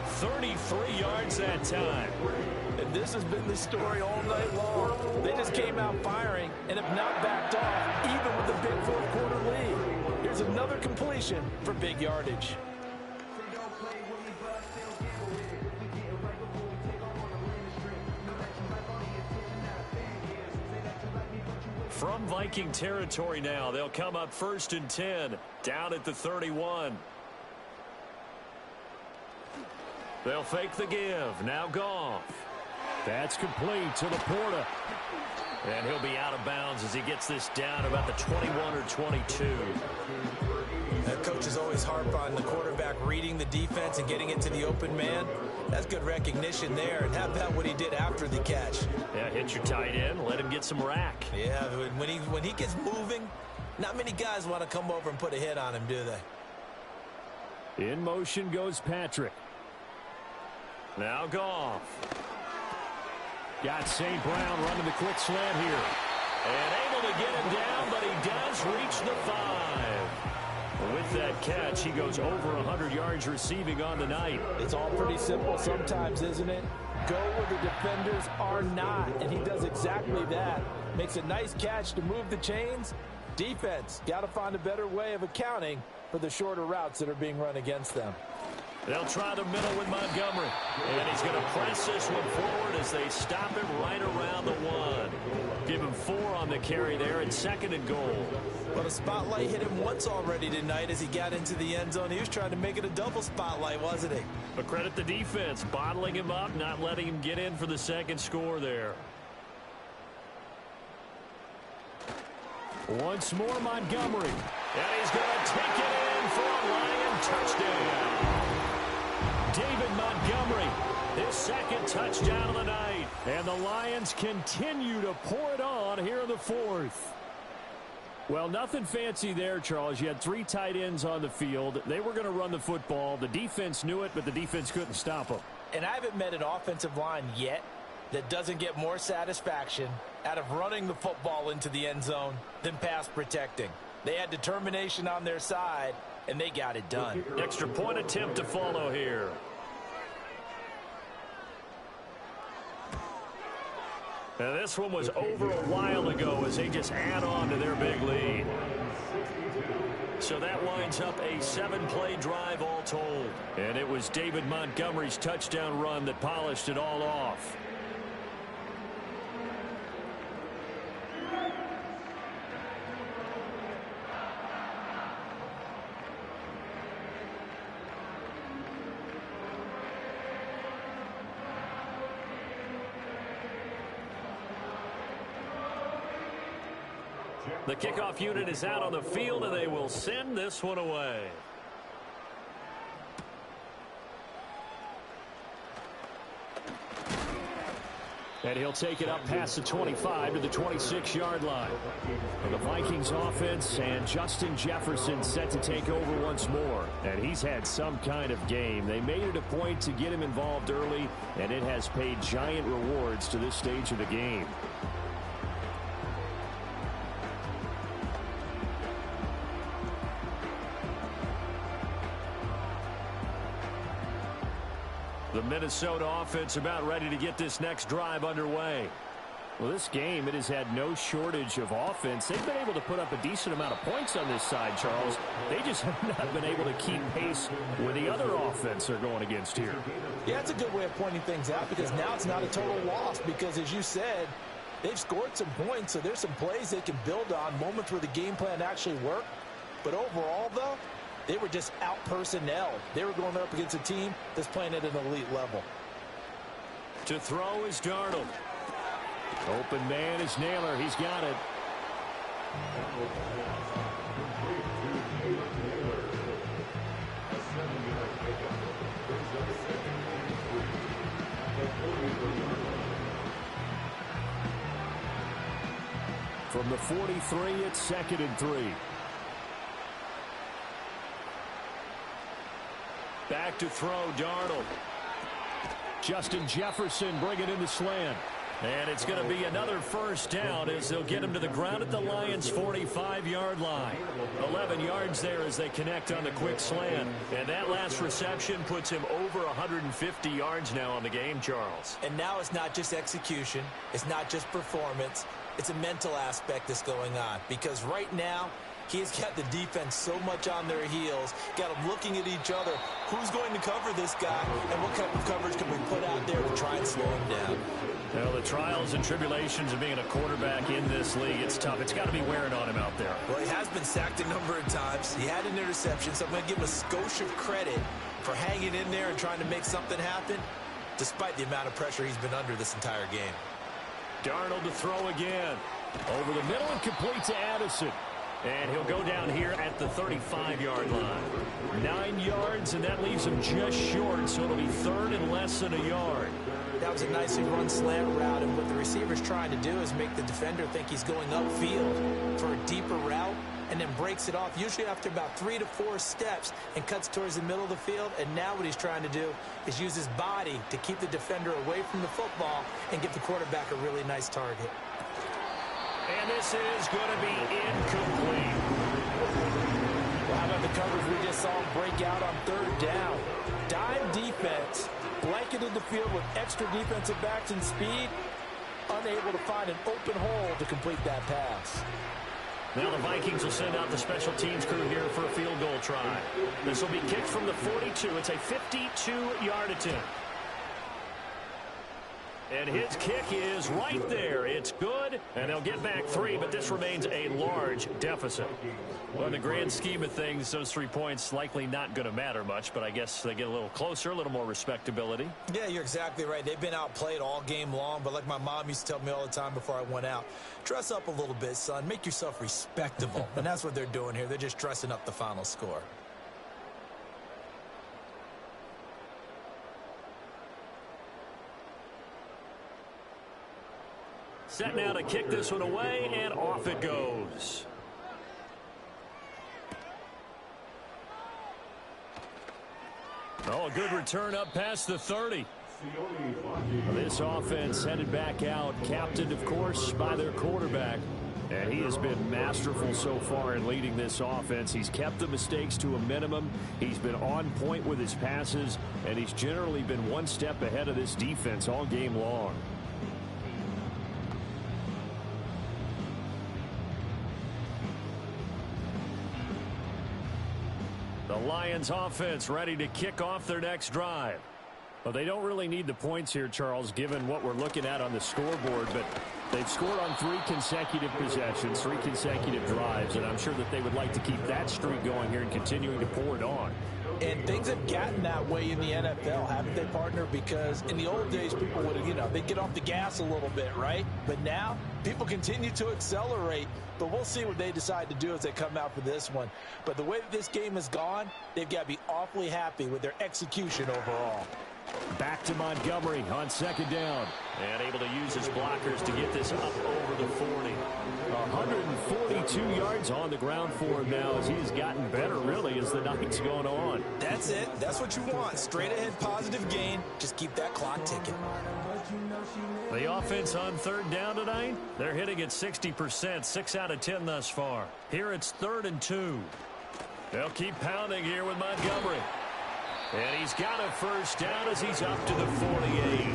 [SPEAKER 1] 33 yards that time.
[SPEAKER 2] And this has been the story all night long. They just came out firing and have not backed off, even with the big 4th quarter lead. Here's another completion for big yardage.
[SPEAKER 1] From Viking territory now, they'll come up 1st and 10, down at the 31. They'll fake the give. Now Goff.
[SPEAKER 3] That's complete to Laporta.
[SPEAKER 1] And he'll be out of bounds as he gets this down about the 21 or 22.
[SPEAKER 2] Coaches always harp on the quarterback reading the defense and getting it to the open man. That's good recognition there. And how about what he did after the catch?
[SPEAKER 1] Yeah, hit your tight end, let him get some rack.
[SPEAKER 2] Yeah, when he gets moving, not many guys want to come over and put a hit on him, do they?
[SPEAKER 3] In motion goes Patrick.
[SPEAKER 1] Now Goff.
[SPEAKER 3] Got St. Brown running the quick slant here.
[SPEAKER 1] And able to get him down, but he does reach the 5.
[SPEAKER 3] With that catch, he goes over 100 yards receiving on the night.
[SPEAKER 2] It's all pretty simple sometimes, isn't it? Go where the defenders are not, and he does exactly that. Makes a nice catch to move the chains. Defense, got to find a better way of accounting for the shorter routes that are being run against them.
[SPEAKER 3] They'll try the middle with Montgomery. And he's going to press this one forward as they stop him right around the 1. Give him 4 on the carry there and 2nd and goal.
[SPEAKER 2] Well, the spotlight hit him once already tonight as he got into the end zone. He was trying to make it a double spotlight, wasn't he?
[SPEAKER 3] But credit the defense, bottling him up, not letting him get in for the 2nd score there. Once more, Montgomery. And he's going to take it in for a Lion touchdown. David Montgomery, his 2nd touchdown of the night. And the Lions continue to pour it on here in the 4th. Well, nothing fancy there, Charles. You had 3 tight ends on the field. They were going to run the football. The defense knew it, but the defense couldn't stop them.
[SPEAKER 2] And I haven't met an offensive line yet that doesn't get more satisfaction out of running the football into the end zone than pass protecting. They had determination on their side, and they got it done.
[SPEAKER 3] Extra point attempt to follow here. Now, this one was over a while ago as they just add on to their big lead. So that winds up a 7-play drive all told. And it was David Montgomery's touchdown run that polished it all off. The kickoff unit is out on the field, and they will send this one away. And he'll take it up past the 25 to the 26-yard line. And the Vikings offense and Justin Jefferson set to take over once more. And he's had some kind of game. They made it a point to get him involved early, and it has paid giant rewards to this stage of the game. The Minnesota offense about ready to get this next drive underway. Well, this game, it has had no shortage of offense. They've been able to put up a decent amount of points on this side, Charles. They just have not been able to keep pace with the other offense they're going against here.
[SPEAKER 2] Yeah, it's a good way of pointing things out because now it's not a total loss because, as you said, they've scored some points, so there's some plays they can build on, moments where the game plan actually worked. But overall, though, they were just out-personnelled. They were going up against a team that's playing at an elite level.
[SPEAKER 3] To throw is Darnold. Open man is Naylor. He's got it. From the 43, it's 2nd and 3. Back to throw, Darnold. Justin Jefferson bringing in the slant. And it's going to be another first down as they'll get him to the ground at the Lions' 45-yard line. 11 yards there as they connect on the quick slant. And that last reception puts him over 150 yards now on the game, Charles.
[SPEAKER 2] And now it's not just execution. It's not just performance. It's a mental aspect that's going on. Because right now, he's got the defense so much on their heels, got them looking at each other. Who's going to cover this guy, and what kind of coverage can we put out there to try and slow him down?
[SPEAKER 3] Well, the trials and tribulations of being a quarterback in this league, it's tough. It's got to be wearing on him out there.
[SPEAKER 2] Well, he has been sacked a number of times. He had an interception, so I'm going to give him a skosh of credit for hanging in there and trying to make something happen, despite the amount of pressure he's been under this entire game.
[SPEAKER 3] Darnold to throw again. Over the middle and complete to Addison. And he'll go down here at the 35-yard line. 9 yards, and that leaves him just short, so it'll be 3rd and less than a yard.
[SPEAKER 2] That was a nicely run slant route, and what the receiver's trying to do is make the defender think he's going upfield for a deeper route, and then breaks it off, usually after about 3 to 4 steps, and cuts towards the middle of the field. And now what he's trying to do is use his body to keep the defender away from the football and give the quarterback a really nice target.
[SPEAKER 3] And this is going to be incomplete.
[SPEAKER 2] How about the coverage we just saw break out on third down? Dime defense, blanketed the field with extra defensive backs and speed, unable to find an open hole to complete that pass.
[SPEAKER 3] Now the Vikings will send out the special teams crew here for a field goal try. This will be kicked from the 42. It's a 52-yard attempt. And his kick is right there. It's good, and they'll get back 3, but this remains a large deficit. Well, in the grand scheme of things, those 3 points likely not going to matter much, but I guess they get a little closer, a little more respectability.
[SPEAKER 2] Yeah, you're exactly right. They've been outplayed all game long, but like my mom used to tell me all the time before I went out, dress up a little bit, son. Make yourself respectable. And that's what they're doing here. They're just dressing up the final score.
[SPEAKER 3] Set now to kick this one away, and off it goes. Oh, a good return up past the 30. This offense headed back out, captained, of course, by their quarterback. And he has been masterful so far in leading this offense. He's kept the mistakes to a minimum. He's been on point with his passes, and he's generally been one step ahead of this defense all game long. The Lions offense ready to kick off their next drive. Well, they don't really need the points here, Charles, given what we're looking at on the scoreboard, but they've scored on 3 consecutive possessions, 3 consecutive drives, and I'm sure that they would like to keep that streak going here and continuing to pour it on.
[SPEAKER 2] And things have gotten that way in the NFL, haven't they, partner? Because in the old days, people would, they'd get off the gas a little bit, right? But now, people continue to accelerate. But we'll see what they decide to do as they come out for this one. But the way that this game has gone, they've got to be awfully happy with their execution overall.
[SPEAKER 3] Back to Montgomery on second down. And able to use his blockers to get this up over the 40. 142 yards on the ground for him now as he's gotten better, really, as the night's gone on.
[SPEAKER 2] That's it. That's what you want. Straight ahead positive gain. Just keep that clock ticking.
[SPEAKER 3] The offense on third down tonight, they're hitting at 60%, 6 out of 10 thus far. Here it's 3rd and 2. They'll keep pounding here with Montgomery. And he's got a first down as he's up to the 48.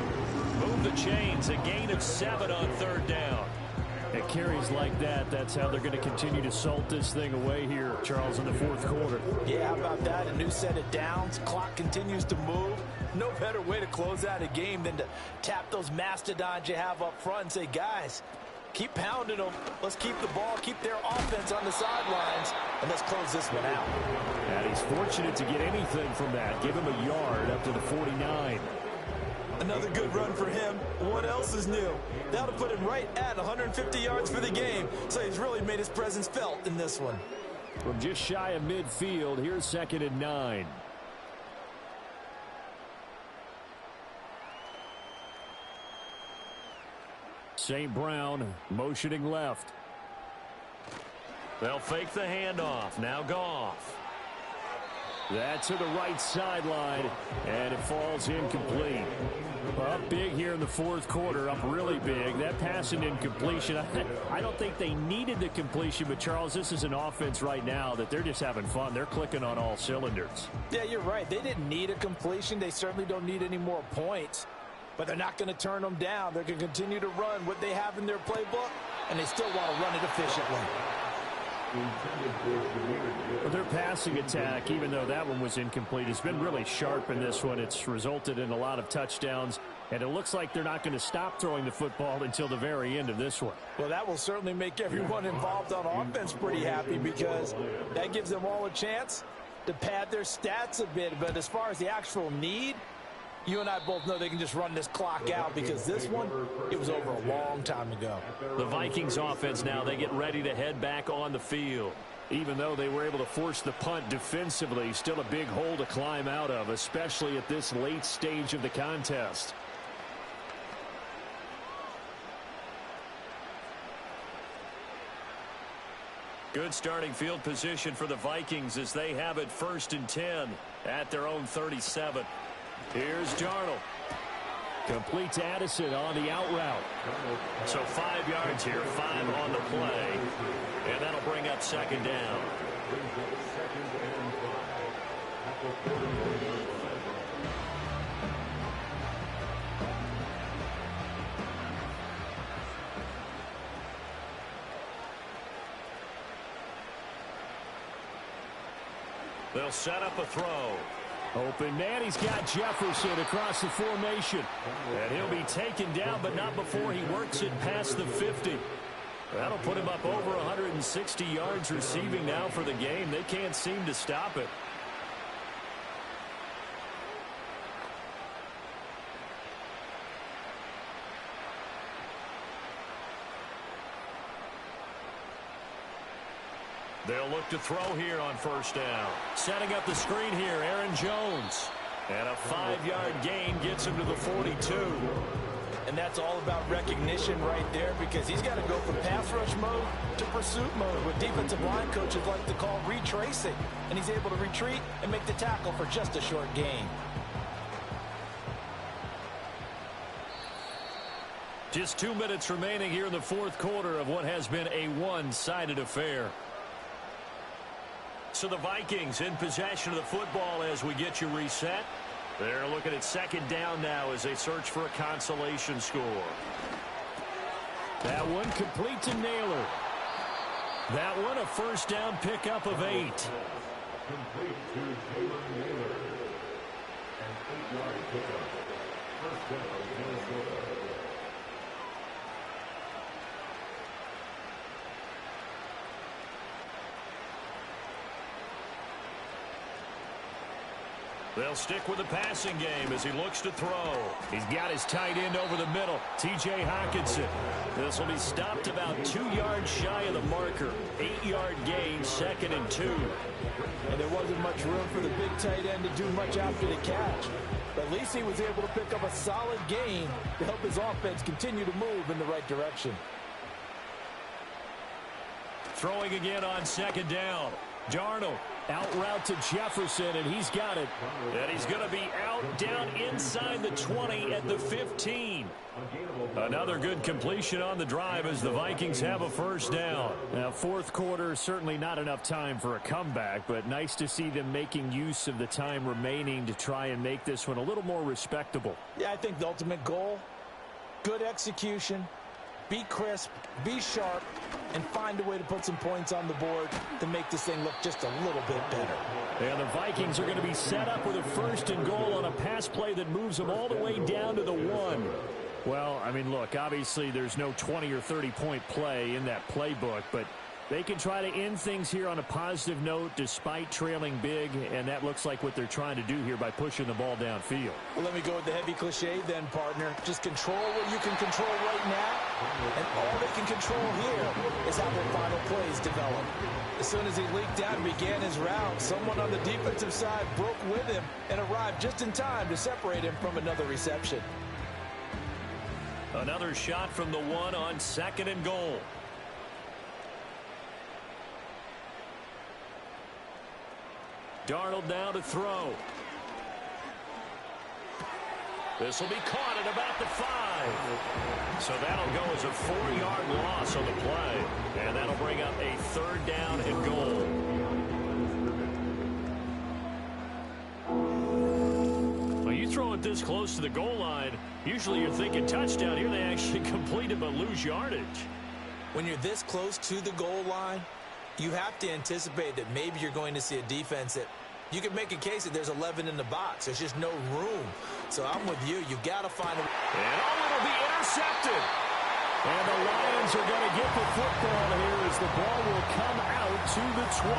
[SPEAKER 3] Move the chains, a gain of 7 on third down. At carries like that, that's how they're going to continue to salt this thing away here, Charles, in the 4th quarter.
[SPEAKER 2] Yeah, how about that? A new set of downs. Clock continues to move. No better way to close out a game than to tap those mastodons you have up front and say, guys, keep pounding them. Let's keep the ball, keep their offense on the sidelines, and let's close this one out.
[SPEAKER 3] And he's fortunate to get anything from that. Give him a yard up to the 49.
[SPEAKER 2] Another good run for him. What else is new? That'll put him right at 150 yards for the game, so he's really made his presence felt in this one.
[SPEAKER 3] From just shy of midfield, here's 2nd and 9. St. Brown motioning left. They'll fake the handoff. Now Goff. That's to the right sideline, and it falls incomplete. Up big here in the 4th quarter, up really big. That pass and incompletion, I don't think they needed the completion, but Charles, this is an offense right now that they're just having fun. They're clicking on all cylinders.
[SPEAKER 2] Yeah, you're right. They didn't need a completion. They certainly don't need any more points, but they're not going to turn them down. They're going to continue to run what they have in their playbook, and they still want to run it efficiently.
[SPEAKER 3] Well, their passing attack, even though that one was incomplete, has been really sharp in this one. It's resulted in a lot of touchdowns, and it looks like they're not going to stop throwing the football until the very end of this one.
[SPEAKER 2] Well, that will certainly make everyone involved on offense pretty happy because that gives them all a chance to pad their stats a bit. But as far as the actual need, you and I both know they can just run this clock out because this one, it was over a long time ago.
[SPEAKER 3] The Vikings offense now, they get ready to head back on the field. Even though they were able to force the punt defensively, still a big hole to climb out of, especially at this late stage of the contest. Good starting field position for the Vikings as they have it 1st and 10 at their own 37. Here's Darnold. Complete to Addison on the out route.
[SPEAKER 1] So 5 yards here, 5 on the play. And that'll bring up second down. They'll set up a throw.
[SPEAKER 3] Open man, he's got Jefferson across the formation. And he'll be taken down, but not before he works it past the 50. That'll put him up over 160 yards receiving now for the game. They can't seem to stop it.
[SPEAKER 1] They'll look to throw here on first down. Setting up the screen here, Aaron Jones. And a 5-yard gain gets him to the 42.
[SPEAKER 2] And that's all about recognition right there, because he's got to go from pass rush mode to pursuit mode, what defensive line coaches like to call retracing. And he's able to retreat and make the tackle for just a short gain.
[SPEAKER 3] Just 2 minutes remaining here in the fourth quarter of what has been a one-sided affair.
[SPEAKER 1] So the Vikings in possession of the football as we get you reset. They're looking at second down now as they search for a consolation score.
[SPEAKER 3] That one complete to Naylor. That one a first down pickup of 8.
[SPEAKER 5] Complete to Taylor Naylor. An 8-yard pickup. First down, Minnesota.
[SPEAKER 1] They'll stick with the passing game as he looks to throw.
[SPEAKER 3] He's got his tight end over the middle, T.J. Hockenson. This will be stopped about 2 yards shy of the marker. 8-yard gain, 2nd and 2.
[SPEAKER 2] And there wasn't much room for the big tight end to do much after the catch. But at least he was able to pick up a solid gain to help his offense continue to move in the right direction.
[SPEAKER 3] Throwing again on second down. Darnold out route to Jefferson, and he's got it.
[SPEAKER 1] And he's going to be out down inside the 20 at the 15.
[SPEAKER 3] Another good completion on the drive as the Vikings have a first down. Now, fourth quarter, certainly not enough time for a comeback, but nice to see them making use of the time remaining to try and make this one a little more respectable.
[SPEAKER 2] Yeah, I think the ultimate goal, good execution, be crisp, be sharp, and find a way to put some points on the board to make this thing look just a little bit better.
[SPEAKER 3] And the Vikings are going to be set up with a first and goal on a pass play that moves them all the way down to the 1. Well, I mean, look, obviously there's no 20 or 30-point play in that playbook, but they can try to end things here on a positive note despite trailing big, and that looks like what they're trying to do here by pushing the ball downfield.
[SPEAKER 2] Well, let me go with the heavy cliche then, partner. Just control what you can control right now, and all they can control here is how their final plays develop. As soon as he leaked out and began his route, someone on the defensive side broke with him and arrived just in time to separate him from another reception.
[SPEAKER 1] Another shot from the 1 on second and goal.
[SPEAKER 3] Darnold now to throw.
[SPEAKER 1] This will be caught at about the 5. So that'll go as a 4-yard loss on the play. And that'll bring up a third down and goal.
[SPEAKER 3] Well, you throw it this close to the goal line, usually you're thinking touchdown. Here they actually complete it but lose yardage.
[SPEAKER 2] When you're this close to the goal line, you have to anticipate that maybe you're going to see a defense that you can make a case that there's 11 in the box. There's just no room. So I'm with you. You've got to find a...
[SPEAKER 1] And it'll be intercepted.
[SPEAKER 3] And the Lions are going to get the football here as the ball will come out to the 20.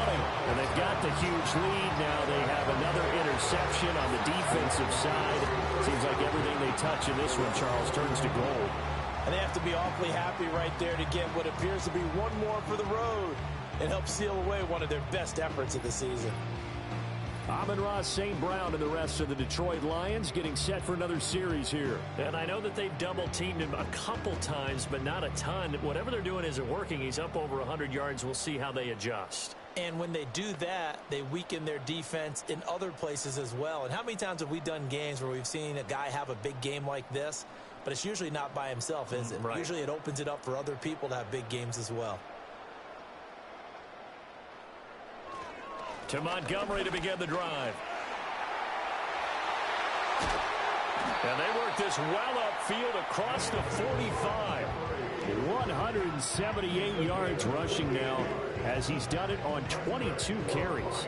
[SPEAKER 3] And they've got the huge lead. Now they have another interception on the defensive side. Seems like everything they touch in this one, Charles, turns to gold.
[SPEAKER 2] And they have to be awfully happy right there to get what appears to be one more for the road and help seal away one of their best efforts of the season.
[SPEAKER 3] Amon-Ra St. Brown and the rest of the Detroit Lions getting set for another series here.
[SPEAKER 1] And I know that they've double-teamed him a couple times, but not a ton. Whatever they're doing isn't working. He's up over 100 yards. We'll see how they adjust.
[SPEAKER 2] And when they do that, they weaken their defense in other places as well. And how many times have we done games where we've seen a guy have a big game like this, but it's usually not by himself, is it?
[SPEAKER 3] Right.
[SPEAKER 2] Usually it opens it up for other people to have big games as well.
[SPEAKER 3] To Montgomery to begin the drive. And they work this well upfield across the 45. 178 yards rushing now as he's done it on 22 carries.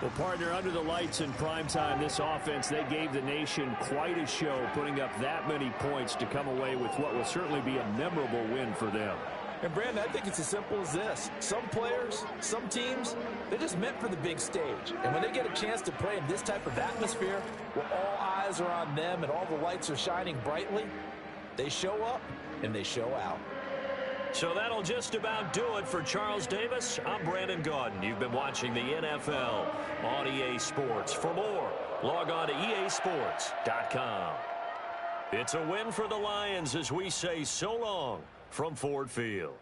[SPEAKER 3] Well, partner, under the lights in primetime, this offense, they gave the nation quite a show, putting up that many points to come away with what will certainly be a memorable win for them.
[SPEAKER 2] And, Brandon, I think it's as simple as this. Some players, some teams, they're just meant for the big stage. And when they get a chance to play in this type of atmosphere, where all eyes are on them and all the lights are shining brightly, they show up and they show out.
[SPEAKER 3] So that'll just about do it for Charles Davis. I'm Brandon Gaudin. You've been watching the NFL on EA Sports. For more, log on to easports.com. It's a win for the Lions as we say so long from Ford Field.